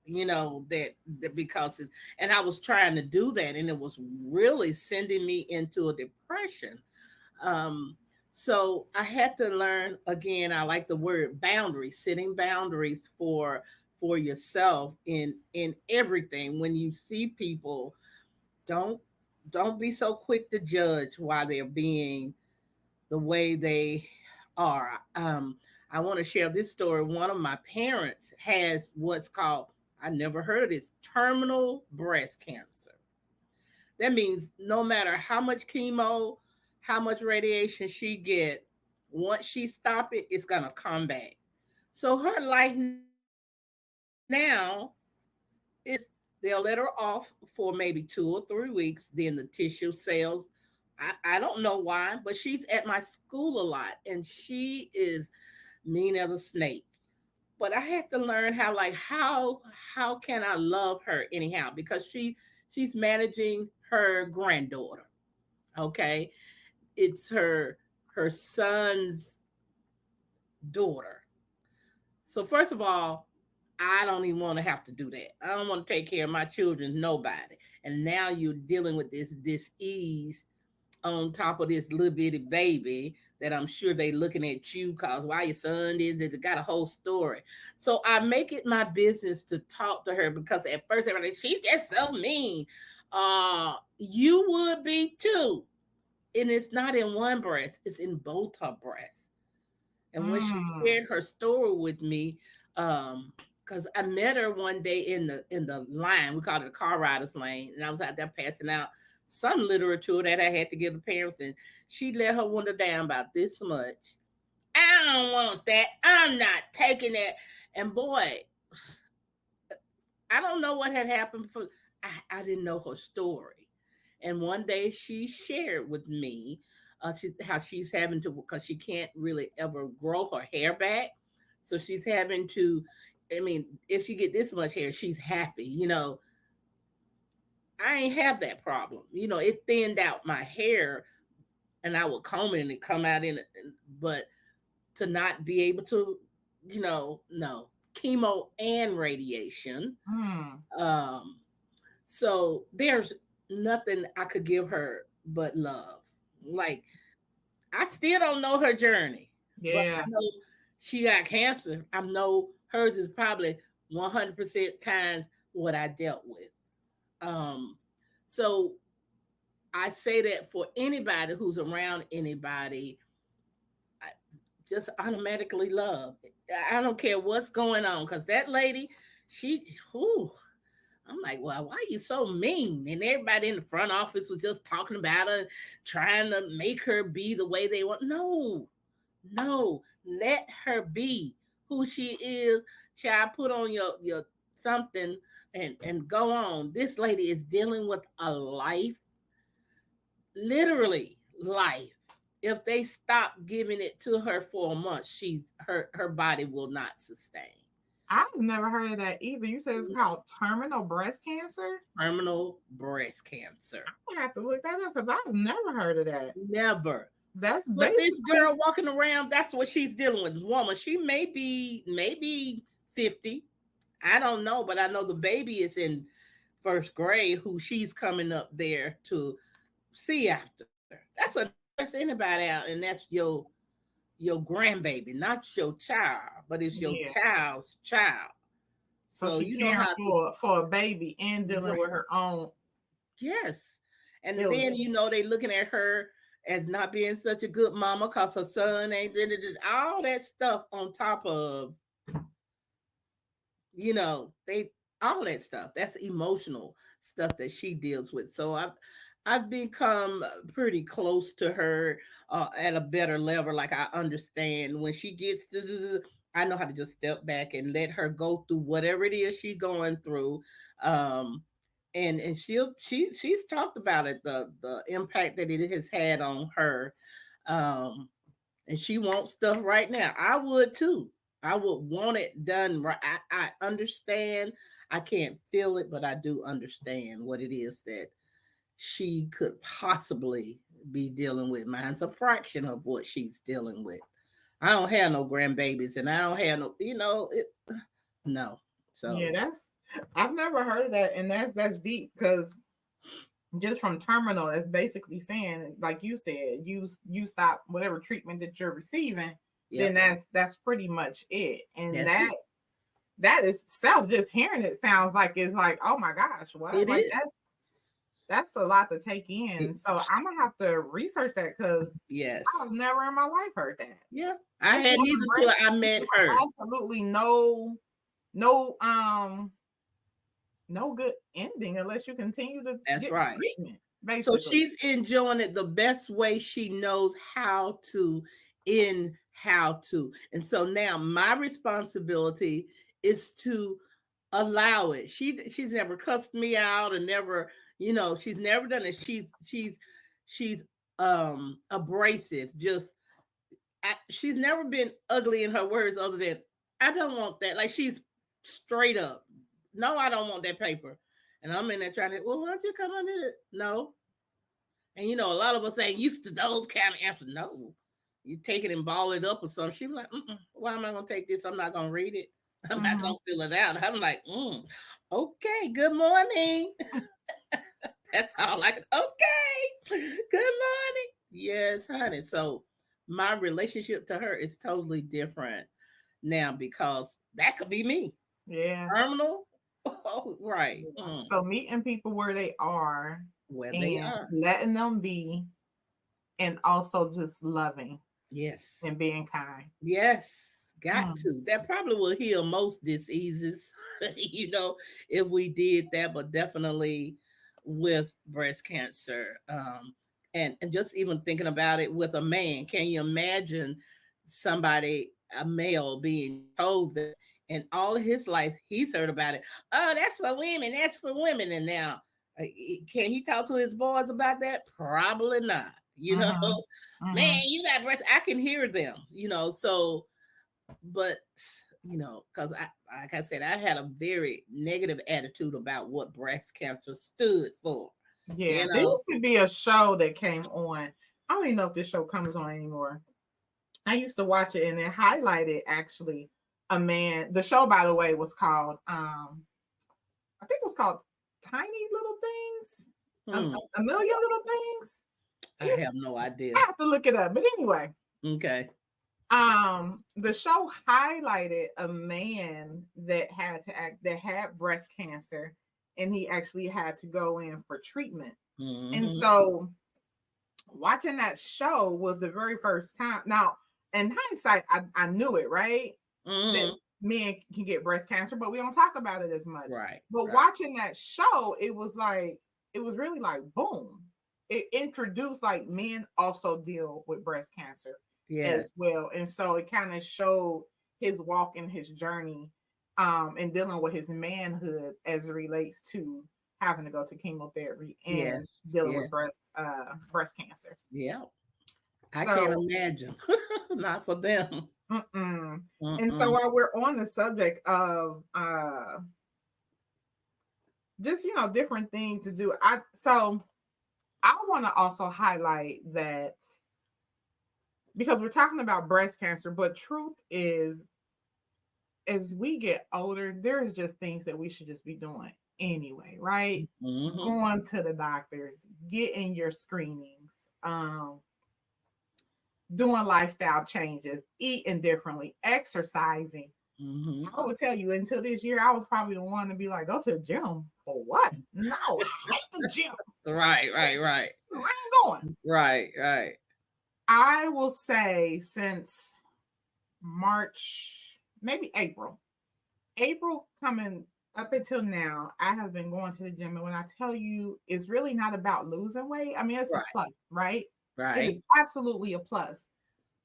Speaker 2: that because it's, and I was trying to do that, and it was really sending me into a depression. Um, so I had to learn again. I like the word boundaries, setting boundaries for yourself in everything. When you see people, don't don't be so quick to judge why they're being the way they are. I want to share this story. One of my parents has what's called, I never heard of this, terminal breast cancer. That means no matter how much chemo, how much radiation she get, once she stop it, it's gonna come back. So her life now is, they'll let her off for maybe 2 or 3 weeks. Then the tissue cells, I don't know why, but she's at my school a lot, and she is mean as a snake. But I had to learn how can I love her anyhow, because she's managing her granddaughter. Okay, it's her son's daughter. So first of all, I don't even want to have to do that. I don't want to take care of my children, nobody. And now you're dealing with this disease on top of this little bitty baby that I'm sure they looking at you cause why your son is it got a whole story. So I make it my business to talk to her, because at first everybody, she's just so mean. You would be too. And it's not in one breast, it's in both her breasts. And when she
Speaker 1: Mm.
Speaker 2: shared her story with me, because I met her one day in the line, we called it the car riders lane, and I was out there passing out some literature that I had to give the parents, and she let her window down about this much. I don't want that. I'm not taking that. And boy, I don't know what had happened for, I didn't know her story. And one day she shared with me how she's having to, because she can't really ever grow her hair back. So she's having to, I mean, if she get this much hair, she's happy. I ain't have that problem. It thinned out my hair, and I would comb it and it come out in it. But to not be able to, no, chemo and radiation.
Speaker 1: Mm.
Speaker 2: Um, So there's nothing I could give her but love. Like, I still don't know her journey, but I
Speaker 1: Yeah.
Speaker 2: know she got cancer. I know hers is probably 100% times what I dealt with. Um, so I say that for anybody who's around anybody, I just automatically love. I don't care what's going on, because that lady, she, whew, I'm like, well, why are you so mean? And everybody in the front office was just talking about her, trying to make her be the way they want. No, no, let her be who she is. Child, put on your something and go on. This lady is dealing with a life, literally life. If they stop giving it to her for a month, her body will not sustain.
Speaker 1: I've never heard of that either. You said it's called terminal breast cancer?
Speaker 2: Terminal breast cancer.
Speaker 1: I have to look that up because I've never heard of that.
Speaker 2: Never.
Speaker 1: That's
Speaker 2: But this
Speaker 1: basically,
Speaker 2: girl walking around, that's what she's dealing with. This woman, she maybe 50. I don't know, but I know the baby is in first grade who she's coming up there to see after. That's enough to stress anybody out, and that's your grandbaby, not your child, but it's your
Speaker 1: yeah.
Speaker 2: child's child.
Speaker 1: So
Speaker 2: So
Speaker 1: she
Speaker 2: you know
Speaker 1: caring
Speaker 2: how
Speaker 1: for a baby and dealing with her own
Speaker 2: yes. And then
Speaker 1: illness.
Speaker 2: they looking at her as not being such a good mama because her son ain't all that stuff on top of they all that stuff. That's emotional stuff that she deals with. So I've become pretty close to her at a better level. Like I understand when she gets this, I know how to just step back and let her go through whatever it is she's going through. Um, and she's talked about it, the impact that it has had on her. Um, and she wants stuff right now. I would too. I would want it done right. I understand. I can't feel it, but I do understand what it is that she could possibly be dealing with. Mine's a fraction of what she's dealing with. I don't have no grandbabies, and I don't have no, no.
Speaker 1: Yeah,
Speaker 2: So
Speaker 1: that's I've never heard of that, and that's deep because just from terminal, that's basically saying, like you said, you stop whatever treatment that you're receiving, then
Speaker 2: yep,
Speaker 1: that's pretty much it. And
Speaker 2: that's it.
Speaker 1: that is self, just hearing it sounds like it's like, oh my gosh, what?
Speaker 2: It
Speaker 1: Like
Speaker 2: is.
Speaker 1: that's a lot to take in.
Speaker 2: It,
Speaker 1: So I'm gonna have to research that because
Speaker 2: yes.
Speaker 1: I've never in my life heard that.
Speaker 2: Yeah. I
Speaker 1: It's
Speaker 2: had
Speaker 1: having
Speaker 2: neither till
Speaker 1: breast
Speaker 2: I met
Speaker 1: cancer
Speaker 2: her.
Speaker 1: with absolutely no no good ending unless you continue to
Speaker 2: That's
Speaker 1: get
Speaker 2: right.
Speaker 1: treatment,
Speaker 2: So
Speaker 1: basically.
Speaker 2: she's enjoying it the best way she knows how to, in how to. And so now my responsibility is to allow it. She's never cussed me out and never, she's never done it. She's abrasive. Just she's never been ugly in her words other than I don't want that. Like she's straight up. No, I don't want that paper. And I'm in there trying to, well, why don't you come under it? No, and a lot of us ain't used to those kind of answers. No, you take it and ball it up or something. She be like, why am I gonna take this? I'm not gonna read it. I'm not
Speaker 1: Mm-hmm.
Speaker 2: gonna fill it out. I'm like, okay, good morning. That's all I can. Okay, good morning. Yes, honey. So my relationship to her is totally different now because that could be me.
Speaker 1: Yeah.
Speaker 2: Terminal. Oh, right.
Speaker 1: Yeah. So meeting people where they are
Speaker 2: Where they
Speaker 1: and
Speaker 2: are.
Speaker 1: letting them be, and also just loving
Speaker 2: Yes.
Speaker 1: and being kind.
Speaker 2: Yes, got
Speaker 1: Mm.
Speaker 2: to. That probably will heal most diseases, if we did that, but definitely with breast cancer. And just even thinking about it with a man, can you imagine somebody, a male, being told that in all of his life he's heard about it? Oh, that's for women, that's for women. And now, can he talk to his boys about that? Probably not.
Speaker 1: Mhm.
Speaker 2: Man,
Speaker 1: Mhm.
Speaker 2: you got breast. I can hear them, so, but, because like I said, I had a very negative attitude about what breast cancer stood for, you
Speaker 1: Yeah, there
Speaker 2: know.
Speaker 1: used to be a show that came on. I don't even know if this show comes on anymore. I used to watch it and it highlighted actually a man. The show, by the way, was called I think it was called Tiny Little Things.
Speaker 2: Hmm,
Speaker 1: A million little things. It
Speaker 2: I
Speaker 1: used
Speaker 2: have no
Speaker 1: I
Speaker 2: idea.
Speaker 1: have to look it up. But anyway,
Speaker 2: Okay.
Speaker 1: the show highlighted a man that had breast cancer, and he actually had to go in for treatment. And
Speaker 2: Hmm.
Speaker 1: so watching that show was the very first time. Now, in hindsight, I knew it, right? That
Speaker 2: Hmm.
Speaker 1: men can get breast cancer, but we don't talk about it as much.
Speaker 2: Right,
Speaker 1: But
Speaker 2: right.
Speaker 1: watching that show, it was really like boom. It introduced like men also deal with breast cancer as
Speaker 2: Yes,
Speaker 1: well. And so it kind of showed his walk and his journey and dealing with his manhood as it relates to having to go to chemotherapy and
Speaker 2: yes,
Speaker 1: dealing
Speaker 2: yes,
Speaker 1: with breast cancer.
Speaker 2: yeah. I can't
Speaker 1: So
Speaker 2: imagine. Not for them.
Speaker 1: mm-mm. And so
Speaker 2: Mm-mm.
Speaker 1: while we're on the subject of just different things to do, I want to also highlight that because we're talking about breast cancer, but truth is, as we get older, there's just things that we should just be doing anyway, right?
Speaker 2: Hmm.
Speaker 1: Going to the doctors, getting your screenings, doing lifestyle changes, eating differently, exercising.
Speaker 2: Hmm.
Speaker 1: I would tell you until this year, I was probably the one to be like, go to the gym for what? No, I hate the gym.
Speaker 2: Right, right, right,
Speaker 1: I ain't going.
Speaker 2: right, right.
Speaker 1: I will say since March, maybe April coming Up until now, I have been going to the gym, and when I tell you, it's really not about losing weight. I mean, it's a
Speaker 2: Right.
Speaker 1: plus, right? It
Speaker 2: Right.
Speaker 1: is absolutely a plus,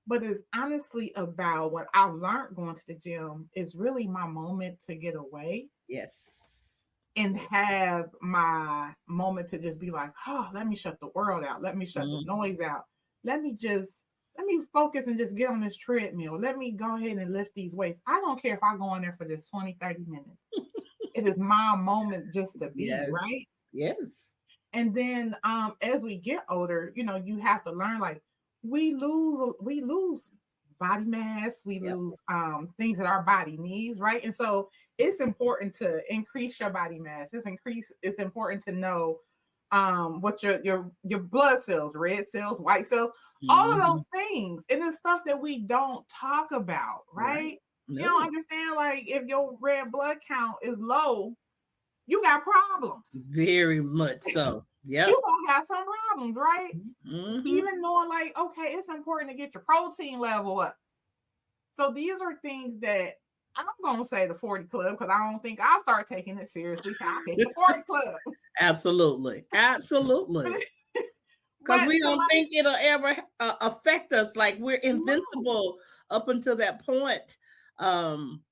Speaker 1: but it's honestly about what I've learned going to the gym is really my moment to get away
Speaker 2: Yes.
Speaker 1: and have my moment to just be like, oh, let me shut the world out. Let me shut the
Speaker 2: Mhm.
Speaker 1: noise out. Let me focus and just get on this treadmill. Let me go ahead and lift these weights. I don't care if I go in there for just 20, 30 minutes. It is my moment just to be,
Speaker 2: Yes.
Speaker 1: right?
Speaker 2: Yes.
Speaker 1: And then as we get older, you have to learn like we lose body mass, we
Speaker 2: Yep.
Speaker 1: lose things that our body needs, right? And so it's important to increase your body mass. It's important to know what your blood cells, red cells, white cells, all of
Speaker 2: Mhm.
Speaker 1: those things. And it's stuff that we don't talk about,
Speaker 2: Right.
Speaker 1: right? You don't
Speaker 2: No.
Speaker 1: understand, like, if your red blood count is low, you got problems.
Speaker 2: Very much so.
Speaker 1: You
Speaker 2: Yep.
Speaker 1: gonna have some problems, right?
Speaker 2: Mhm.
Speaker 1: Even knowing like, okay, it's important to get your protein level up. So these are things that I'm gonna say the 40 club because I don't think I'll start taking it seriously till I hit the 40 club.
Speaker 2: Absolutely. Absolutely. Because
Speaker 1: But
Speaker 2: we
Speaker 1: to
Speaker 2: don't
Speaker 1: like,
Speaker 2: think it'll ever affect us. Like we're
Speaker 1: no.
Speaker 2: invincible up until that point. Um,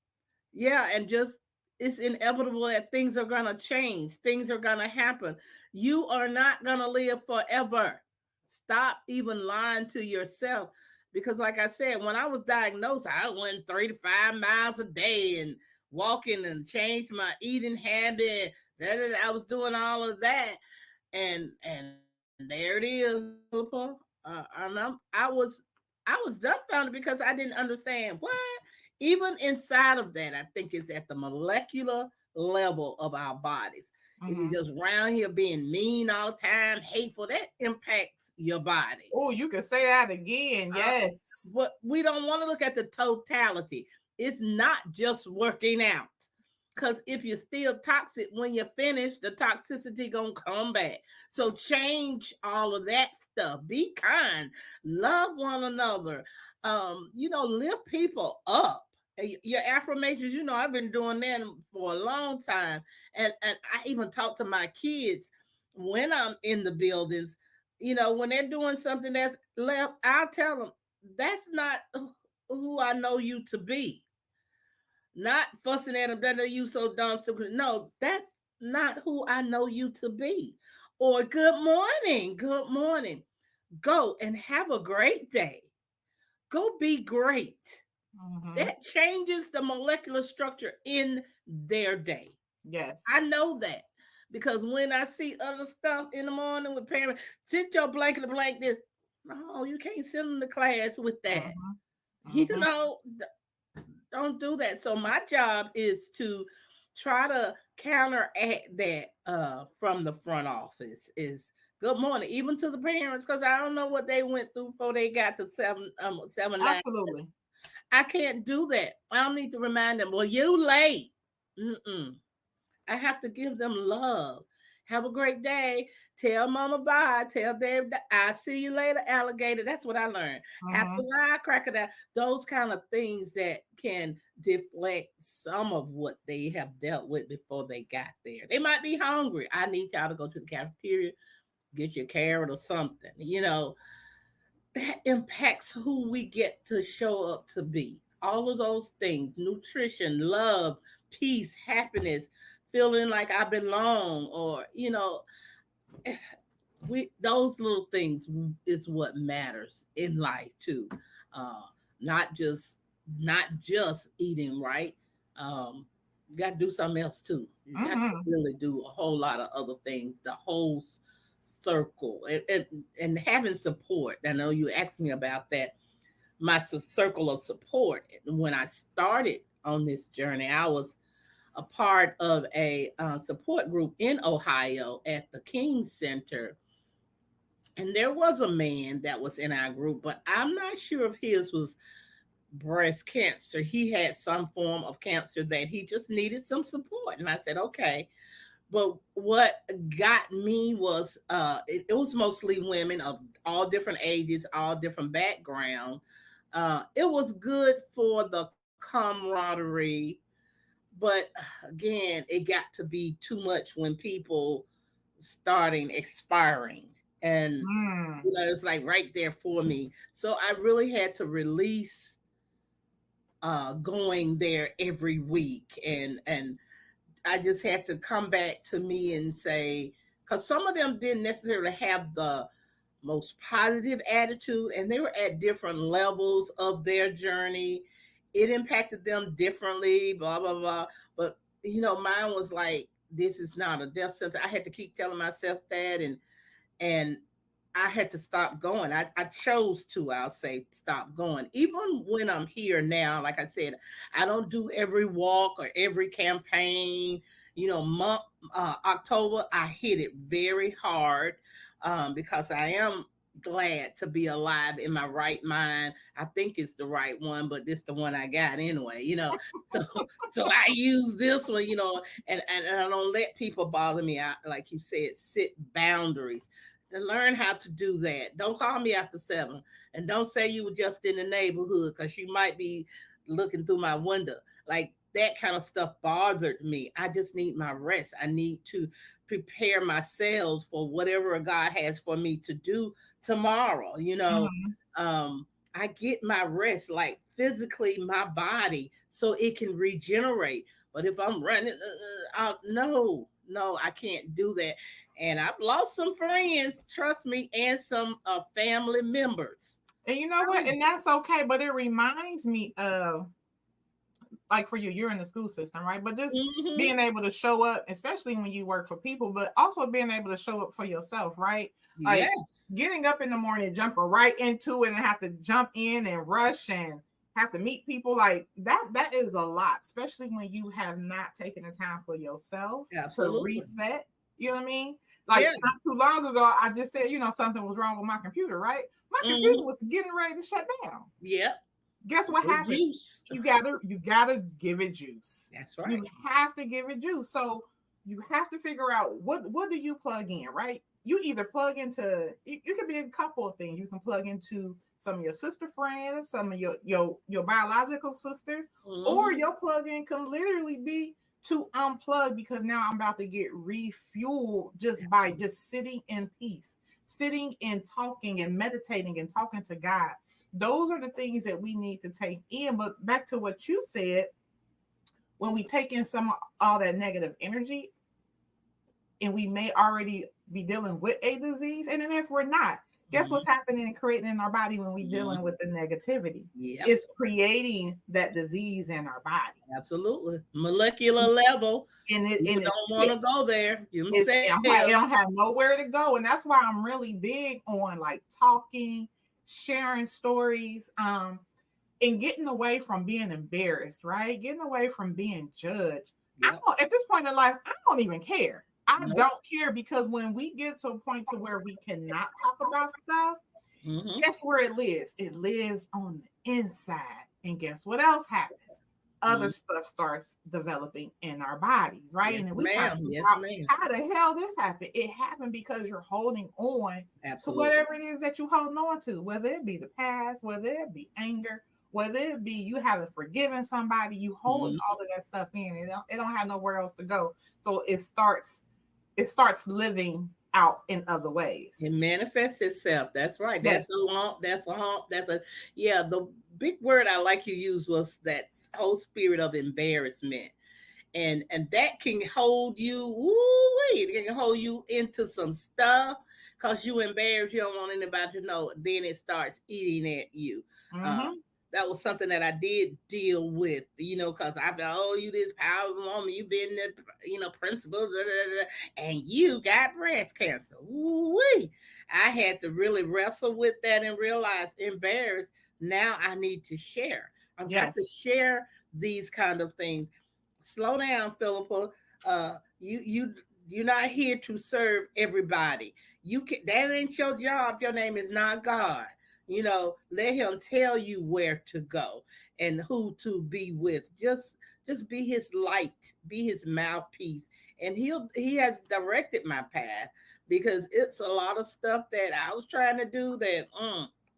Speaker 2: yeah, and just it's inevitable that things are gonna change, things are gonna happen. You are not gonna live forever. Stop even lying to yourself. Because, like I said, when I was diagnosed, I went 3 to 5 miles a day and walking and changed my eating habit. I was doing all of that, and there it is, Philippa. I was dumbfounded because I didn't understand what. Even inside of that, I think it's at the molecular level of our bodies. If you're
Speaker 1: Mm-hmm.
Speaker 2: just around here being mean all the time, hateful, that impacts your body.
Speaker 1: Oh, you can say that again.
Speaker 2: Uh,
Speaker 1: Yes.
Speaker 2: but we don't want to look at the totality. It's not just working out. Because if you're still toxic when you're finished, the toxicity gonna come back. So change all of that stuff. Be kind, love one another. Lift people up. Your affirmations, I've been doing that for a long time, and I even talk to my kids when I'm in the buildings. When they're doing something that's left, I'll tell them that's not who I know you to be. Not fussing at them that you so dumb, stupid. No, that's not who I know you to be. Or good morning, good morning. Go and have a great day. Go be great.
Speaker 1: Mm-hmm.
Speaker 2: That changes the molecular structure in their day.
Speaker 1: Yes.
Speaker 2: I know that because when I see other stuff in the morning with parents, sit your blanket to blank this. No, you can't sit in the class with that.
Speaker 1: Mm-hmm.
Speaker 2: You
Speaker 1: Mm-hmm.
Speaker 2: know, don't do that. So my job is to try to counteract that from the front office is good morning, even to the parents, because I don't know what they went through before they got to 7 9.
Speaker 1: Absolutely.
Speaker 2: I can't do that. I don't need to remind them, well, you late. Mm-mm. I have to give them love. Have a great day. Tell mama bye. Tell Dave I see you later, alligator. That's what I learned. After
Speaker 1: Mm-hmm.
Speaker 2: a while, crocodile. Those kind of things that can deflect some of what they have dealt with before they got there. They might be hungry. I need y'all to go to the cafeteria, get your carrot or something. That impacts who we get to show up to be. All of those things: nutrition, love, peace, happiness, feeling like I belong, or we those little things is what matters in life too. Uh, not just not just eating right. You got to do something else too. You got to
Speaker 1: Mm-hmm.
Speaker 2: really do a whole lot of other things. The whole circle and having support. I know you asked me about that. My circle of support. When I started on this journey, I was a part of a support group in Ohio at the King Center, and there was a man that was in our group, but I'm not sure if his was breast cancer. He had some form of cancer that he just needed some support. And I said, okay. But what got me was it was mostly women of all different ages, all different background. It was good for the camaraderie, But again, it got to be too much when people starting expiring, and
Speaker 1: Mm.
Speaker 2: it's like right there for me. So I really had to release going there every week, and I just had to come back to me and say, because some of them didn't necessarily have the most positive attitude, and they were at different levels of their journey. It impacted them differently, blah blah blah. But mine was like, this is not a death sentence. I had to keep telling myself that, and I had to stop going. I chose to, I'll say, stop going. Even when I'm here now, like I said, I don't do every walk or every campaign. Month October, I hit it very hard, because I am glad to be alive in my right mind. I think it's the right one, but this the one I got anyway. So so I use this one, and I don't let people bother me. I, like you said, set boundaries to learn how to do that. Don't call me after 7, and don't say you were just in the neighborhood, because you might be looking through my window. Like that kind of stuff bothered me. I just need my rest. I need to prepare myself for whatever God has for me to do tomorrow.
Speaker 1: Mhm.
Speaker 2: I get my rest, like physically, my body, so it can regenerate. But if I'm running, no, no, I can't do that. And I've lost some friends, trust me, and some family members.
Speaker 1: And you know what? And that's okay. But it reminds me of, like, for you, you're in the school system, right? But just
Speaker 2: Mm-hmm.
Speaker 1: being able to show up, especially when you work for people, but also being able to show up for yourself, right? Like
Speaker 2: Yes,
Speaker 1: getting up in the morning, jumping right into it and have to jump in and rush and have to meet people, like that is a lot, especially when you have not taken the time for yourself to
Speaker 2: absolutely.
Speaker 1: reset. You know what I mean? Like
Speaker 2: Yeah.
Speaker 1: not too long ago, I just said, something was wrong with my computer, right? My computer
Speaker 2: Mm-hmm.
Speaker 1: was getting ready to shut down.
Speaker 2: Yep.
Speaker 1: Guess what
Speaker 2: The
Speaker 1: happens?
Speaker 2: juice.
Speaker 1: You gotta give it juice.
Speaker 2: That's
Speaker 1: You
Speaker 2: right.
Speaker 1: have to give it juice. So you have to figure out what do you plug in, right? You either plug into, you could be a couple of things. You can plug into some of your sister friends, some of your biological sisters, or
Speaker 2: Mm-hmm.
Speaker 1: your plug in can literally be to unplug, because now I'm about to get refueled just by
Speaker 2: Absolutely.
Speaker 1: just sitting in peace, sitting and talking and meditating and talking to God. Those are the things that we need to take in. But back to what you said, when we take in some all that negative energy, and we may already be dealing with a disease, and then if we're not, guess what's
Speaker 2: Mm-hmm.
Speaker 1: happening and creating in our body when we're dealing
Speaker 2: Mm-hmm.
Speaker 1: with the negativity?
Speaker 2: Yep.
Speaker 1: It's creating that disease in our body,
Speaker 2: Absolutely. Molecular level.
Speaker 1: and
Speaker 2: People
Speaker 1: it
Speaker 2: don't want to
Speaker 1: sits.
Speaker 2: go there
Speaker 1: It's it don't
Speaker 2: themselves.
Speaker 1: have nowhere to go, and that's why I'm really big on like talking, sharing stories, and getting away from being embarrassed, right? Getting away from being judged. I
Speaker 2: Yep.
Speaker 1: don't, at this point in life, I don't even care. I
Speaker 2: Nope.
Speaker 1: don't care, because when we get to a point to where we cannot talk about stuff,
Speaker 2: Mm-hmm.
Speaker 1: guess where it lives? It lives on the inside. And guess what else happens? Other
Speaker 2: Mm-hmm.
Speaker 1: stuff starts developing in our bodies, right? And
Speaker 2: Yes,
Speaker 1: then we try to
Speaker 2: ma'am.
Speaker 1: figure
Speaker 2: Yes,
Speaker 1: out
Speaker 2: ma'am.
Speaker 1: how the hell this happened. It happened because you're holding on to
Speaker 2: Absolutely.
Speaker 1: whatever it is that you're holding on to, whether it be the past, whether it be anger, whether it be you haven't forgiven somebody, you holding
Speaker 2: Mm-hmm.
Speaker 1: all of that stuff in. It don't have nowhere else to go. So it starts living out in other
Speaker 2: It
Speaker 1: ways.
Speaker 2: manifests itself. That's right.
Speaker 1: Yes.
Speaker 2: That's a lump. That's a hump. That's a, yeah. The big word I like you use was that whole spirit of embarrassment, and that can hold you. Woo, it can hold you into some stuff because you embarrassed. You don't want anybody to know. Then it starts eating at you.
Speaker 1: Mm-hmm.
Speaker 2: Um, that was something that I did deal with, because I felt, oh, you this powerful woman, you been the, principals, da, da, da, and you got breast cancer. Woo-wee. I had to really wrestle with that and realize embarrassed. Now I need to share. I've got to
Speaker 1: Yes.
Speaker 2: share these kind of things. Slow down, Philippa. You're not here to serve everybody. You can, that ain't your job. Your name is not God. Let him tell you where to go and who to be with. Just be his light, be his mouthpiece, and he has directed my path, because it's a lot of stuff that I was trying to do that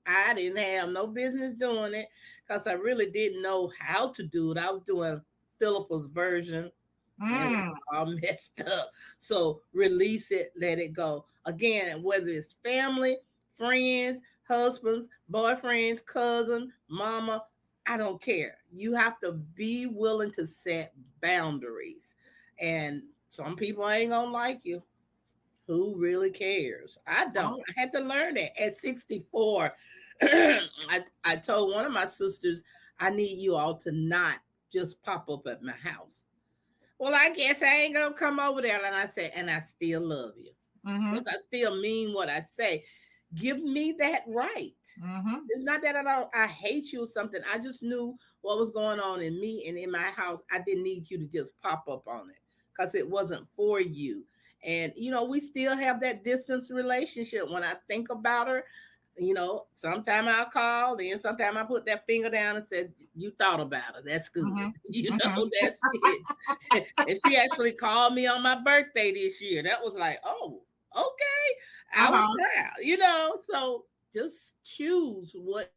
Speaker 2: I didn't have no business doing it, because I really didn't know how to do it. I was doing Philippa's version, and it's
Speaker 1: Mm.
Speaker 2: all messed up. So release it, let it go. Again, whether it's family, friends, husbands, boyfriends, cousin, mama, I don't care. You have to be willing to set boundaries. And some people ain't gonna like you. Who really cares? I don't.
Speaker 1: Oh.
Speaker 2: I had to learn that at 64. I told one of my sisters, I need you all to not just pop up at my house. Well, I guess I ain't gonna come over there. And I said, and I still love you.
Speaker 1: Mm-hmm.
Speaker 2: Because I still mean what I say. Give me that right.
Speaker 1: Mm-hmm.
Speaker 2: It's not that I hate you or something. I just knew what was going on in me and in my house. I didn't need you to just pop up on it because it wasn't for you. And we still have that distance relationship. When I think about her, sometime I'll call, then sometime I put that finger down and said, "You thought about it. That's good."
Speaker 1: Mm-hmm. Mm-hmm.
Speaker 2: That's it. And she actually called me on my birthday this year. That was like, oh, okay. I was
Speaker 1: Uh-huh.
Speaker 2: proud. So just choose what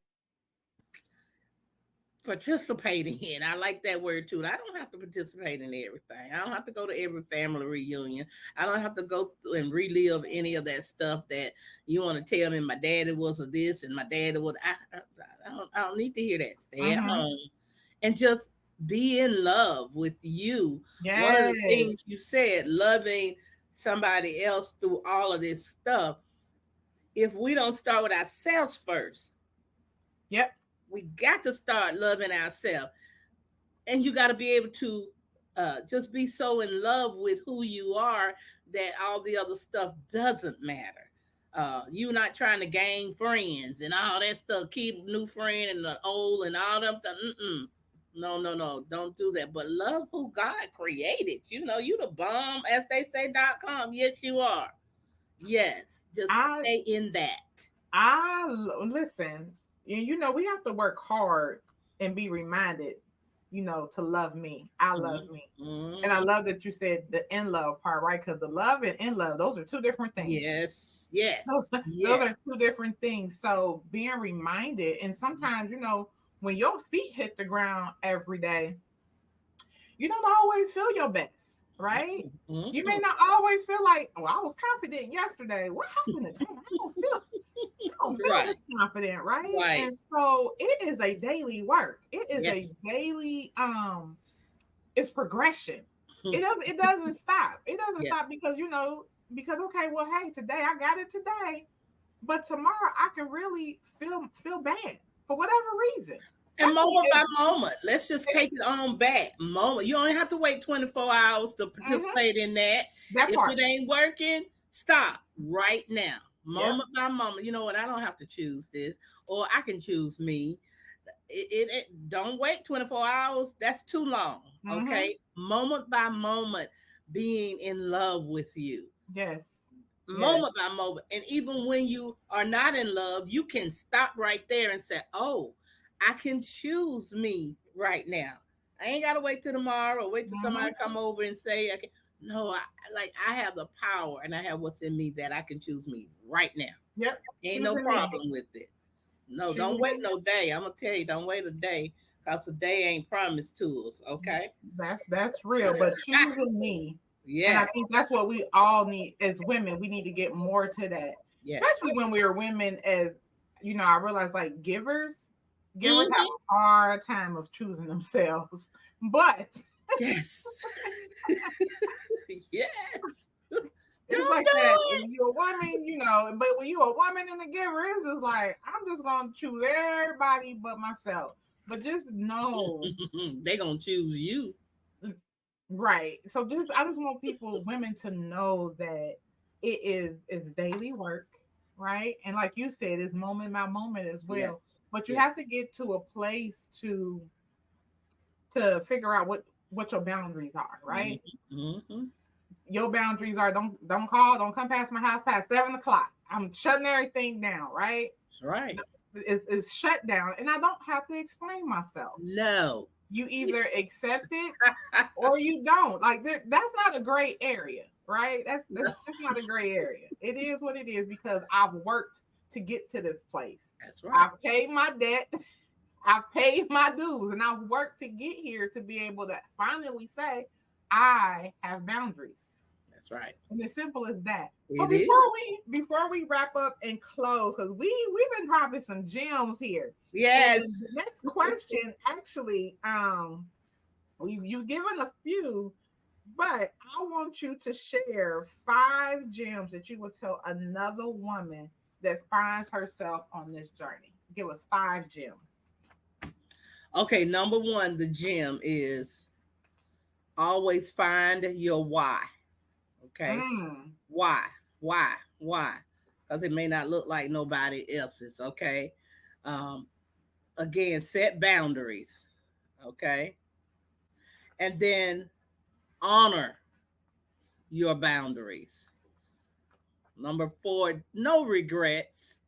Speaker 2: participating in. I like that word too. I don't have to participate in everything. I don't have to go to every family reunion. I don't have to go through and relive any of that stuff that you want to tell me my daddy was a this and my daddy was. I don't need to hear that. Stay at
Speaker 1: Mm-hmm.
Speaker 2: home and just be in love with you. One of the things
Speaker 1: Yes.
Speaker 2: you said, loving somebody else through all of this stuff. If we don't start with ourselves first,
Speaker 1: Yep.
Speaker 2: we got to start loving ourselves. And you got to be able to just be so in love with who you are that all the other stuff doesn't matter. You not trying to gain friends and all that stuff, keep new friend and the old and all them. No, no, no, don't do that. But love who God created. You the bomb, as they say.com. Yes, you are. Yes, just
Speaker 1: I
Speaker 2: stay in that.
Speaker 1: listen. We have to work hard and be reminded, to love me. I love me. And I
Speaker 2: Mhm.
Speaker 1: love that you said the in love part, right? Because the love and in love, those are two different things.
Speaker 2: Yes,
Speaker 1: Those
Speaker 2: yes,
Speaker 1: those are
Speaker 2: yes.
Speaker 1: two different things. So being reminded, and sometimes, when your feet hit the ground every day, you don't always feel your best, right? You may
Speaker 2: Mhm.
Speaker 1: not always feel like, oh, I was confident yesterday. What happened today? I don't feel
Speaker 2: Right,
Speaker 1: this confident, right?
Speaker 2: right.
Speaker 1: And so it is a daily work. It is a
Speaker 2: Yes.
Speaker 1: daily it's progression.
Speaker 2: Hmm.
Speaker 1: It doesn't stop. It doesn't
Speaker 2: Yes.
Speaker 1: stop because okay, well, hey, today I got it today, but tomorrow I can really feel bad for whatever reason.
Speaker 2: And
Speaker 1: Especially
Speaker 2: moment by
Speaker 1: if
Speaker 2: moment, let's just take it on back. Moment. You don't have to wait 24 hours to
Speaker 1: mhm,
Speaker 2: participate in that.
Speaker 1: that
Speaker 2: If
Speaker 1: part.
Speaker 2: it ain't working, stop right now.
Speaker 1: Yep.
Speaker 2: Moment by moment. You know what? I don't have to choose this, or I can choose me. Don't wait 24 hours. That's too long.
Speaker 1: Mm-hmm.
Speaker 2: Okay. Moment by moment, being in love with you.
Speaker 1: Yes.
Speaker 2: Moment
Speaker 1: Yes.
Speaker 2: by moment. And even when you are not in love, you can stop right there and say, "Oh, I can choose me right now. I ain't gotta wait till tomorrow or wait till
Speaker 1: Mm-hmm.
Speaker 2: somebody come over and say I can." No, I have the power and I have what's in me that I can choose me right now.
Speaker 1: Yep.
Speaker 2: Ain't no
Speaker 1: Choosing me.
Speaker 2: problem with it. No, don't wait
Speaker 1: Choosing.
Speaker 2: no day. I'm gonna tell you, don't wait a day because a day ain't promised to us. Okay.
Speaker 1: That's real, but choosing me. And I
Speaker 2: Yes.
Speaker 1: think that's what we all need as women. We need to get more to that,
Speaker 2: Yes.
Speaker 1: especially when we are women. As I realize like givers have
Speaker 2: Hmm.
Speaker 1: a hard time of choosing themselves. But
Speaker 2: Yes. Yes.
Speaker 1: it's
Speaker 2: Don't
Speaker 1: like that.
Speaker 2: do
Speaker 1: When you're a woman, but when you're a woman and a giver, it's just like I'm just gonna choose everybody but myself. But just know,
Speaker 2: it. They gonna choose you.
Speaker 1: right. So I just want women to know that it's daily work, right? And like you said, it's moment by moment as well.
Speaker 2: Yes.
Speaker 1: But you
Speaker 2: Yes.
Speaker 1: have to get to a place to figure out what your boundaries are, right?
Speaker 2: Mm-hmm.
Speaker 1: Your boundaries are don't call, don't come past my house past 7 o'clock. I'm shutting everything down, right?
Speaker 2: That's right.
Speaker 1: It's shut down, and I don't have to explain myself.
Speaker 2: No.
Speaker 1: You either accept it or you don't. Like that's not a gray area, right? That's
Speaker 2: No.
Speaker 1: that's just not a gray area. It is what it is because I've worked to get to this place.
Speaker 2: That's right.
Speaker 1: I've paid my debt. I've paid my dues and I've worked to get here to be able to finally say I have boundaries.
Speaker 2: That's right.
Speaker 1: And as simple as that. But
Speaker 2: It is.
Speaker 1: before we wrap up and close, because we've been dropping some gems here. And the
Speaker 2: Yes.
Speaker 1: next question, actually, you've given a few, but I want you to share 5 gems that you would tell another woman that finds herself on this journey. Give us 5 gems.
Speaker 2: Okay, number one, the gym is always find your why. Okay.
Speaker 1: Mm,
Speaker 2: Why? Why? Because it may not look like nobody else's. Okay. Um, Again, set boundaries. Okay. And then honor your boundaries. Number four, no regrets.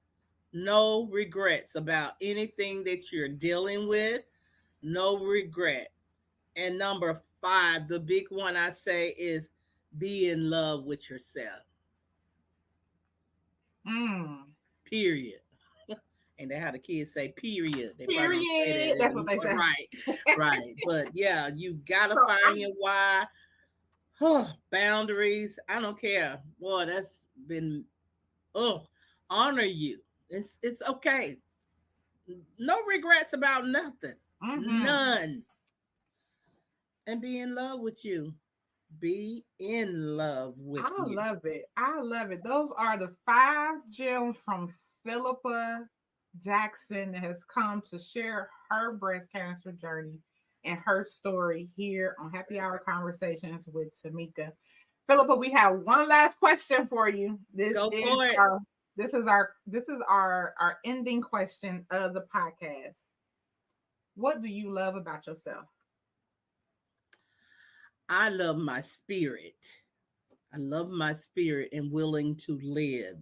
Speaker 2: No regrets about anything that you're dealing with. No regret. And number five, the big one I say is be in love with yourself.
Speaker 1: mm.
Speaker 2: Period. And that how the kids say period. They probably don't say that
Speaker 1: Period. That's what they
Speaker 2: anymore.
Speaker 1: say.
Speaker 2: Right, right. But yeah, you gotta
Speaker 1: So
Speaker 2: find your why. Oh, boundaries. I don't care. Boy, that's been oh, honor you. It's okay. No regrets about nothing.
Speaker 1: mm-hmm.
Speaker 2: None. And be in love with you. Be in love with
Speaker 1: I
Speaker 2: you.
Speaker 1: love it. I love it. Those are the 5 gems from Phillippa Jackson that has come to share her breast cancer journey and her story here on Happy Hour Conversations with Tamekia. Phillippa, we have one last question for you.
Speaker 2: Go for it.
Speaker 1: This is our ending question of the podcast. What do you love about yourself?
Speaker 2: I love my spirit. I love my spirit and willing to live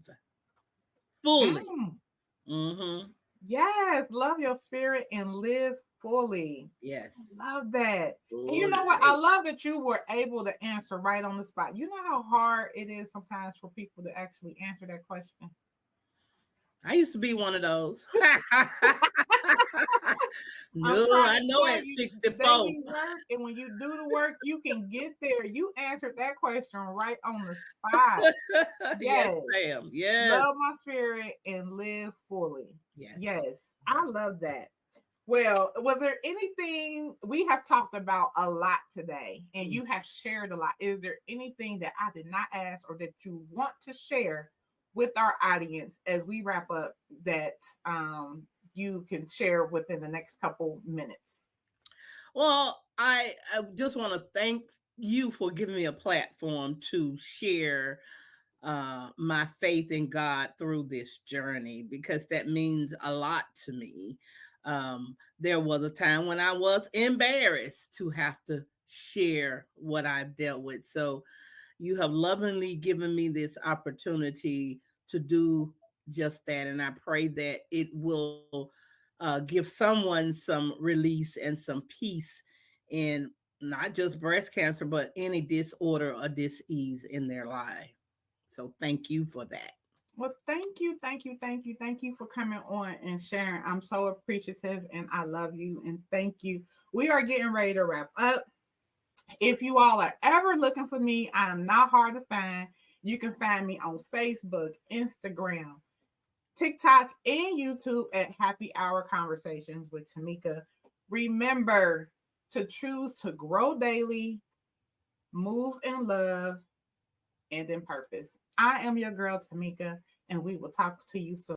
Speaker 2: fully.
Speaker 1: Mm,
Speaker 2: Mm-hmm.
Speaker 1: yes, love your spirit and live fully.
Speaker 2: Yes.
Speaker 1: Love that. And you know what? I
Speaker 2: Fully.
Speaker 1: love that you were able to answer right on the spot. You know how hard it is sometimes for people to actually answer that question?
Speaker 2: I used to be one of those.
Speaker 1: I'm
Speaker 2: No,
Speaker 1: trying
Speaker 2: I
Speaker 1: to
Speaker 2: know
Speaker 1: tell
Speaker 2: at
Speaker 1: you,
Speaker 2: 64.
Speaker 1: daily work, and when you do the work, you can get there. You answered that question right on the spot.
Speaker 2: Yes,
Speaker 1: Yes.
Speaker 2: ma'am.
Speaker 1: Love
Speaker 2: Yes.
Speaker 1: my spirit and live fully.
Speaker 2: Yes.
Speaker 1: Yes. I love that. Well, was there anything we have talked about a lot today and
Speaker 2: Mm.
Speaker 1: you have shared a lot? Is there anything that I did not ask or that you want to share with our audience as we wrap up that you can share within the next couple minutes?
Speaker 2: Well, I just want to thank you for giving me a platform to share my faith in God through this journey because that means a lot to me. There was a time when I was embarrassed to have to share what I've dealt with. So you have lovingly given me this opportunity to do just that. And I pray that it will give someone some release and some peace in not just breast cancer, but any disorder or dis-ease in their life. So thank you for that.
Speaker 1: Well, thank you for coming on and sharing. I'm so appreciative and I love you and thank you. We are getting ready to wrap up. If you all are ever looking for me, I am not hard to find. You can find me on Facebook, Instagram, TikTok, and YouTube at Happy Hour Conversations with Tamekia. Remember to choose to grow daily, move in love, and in purpose. I am your girl, Tamekia, and we will talk to you soon.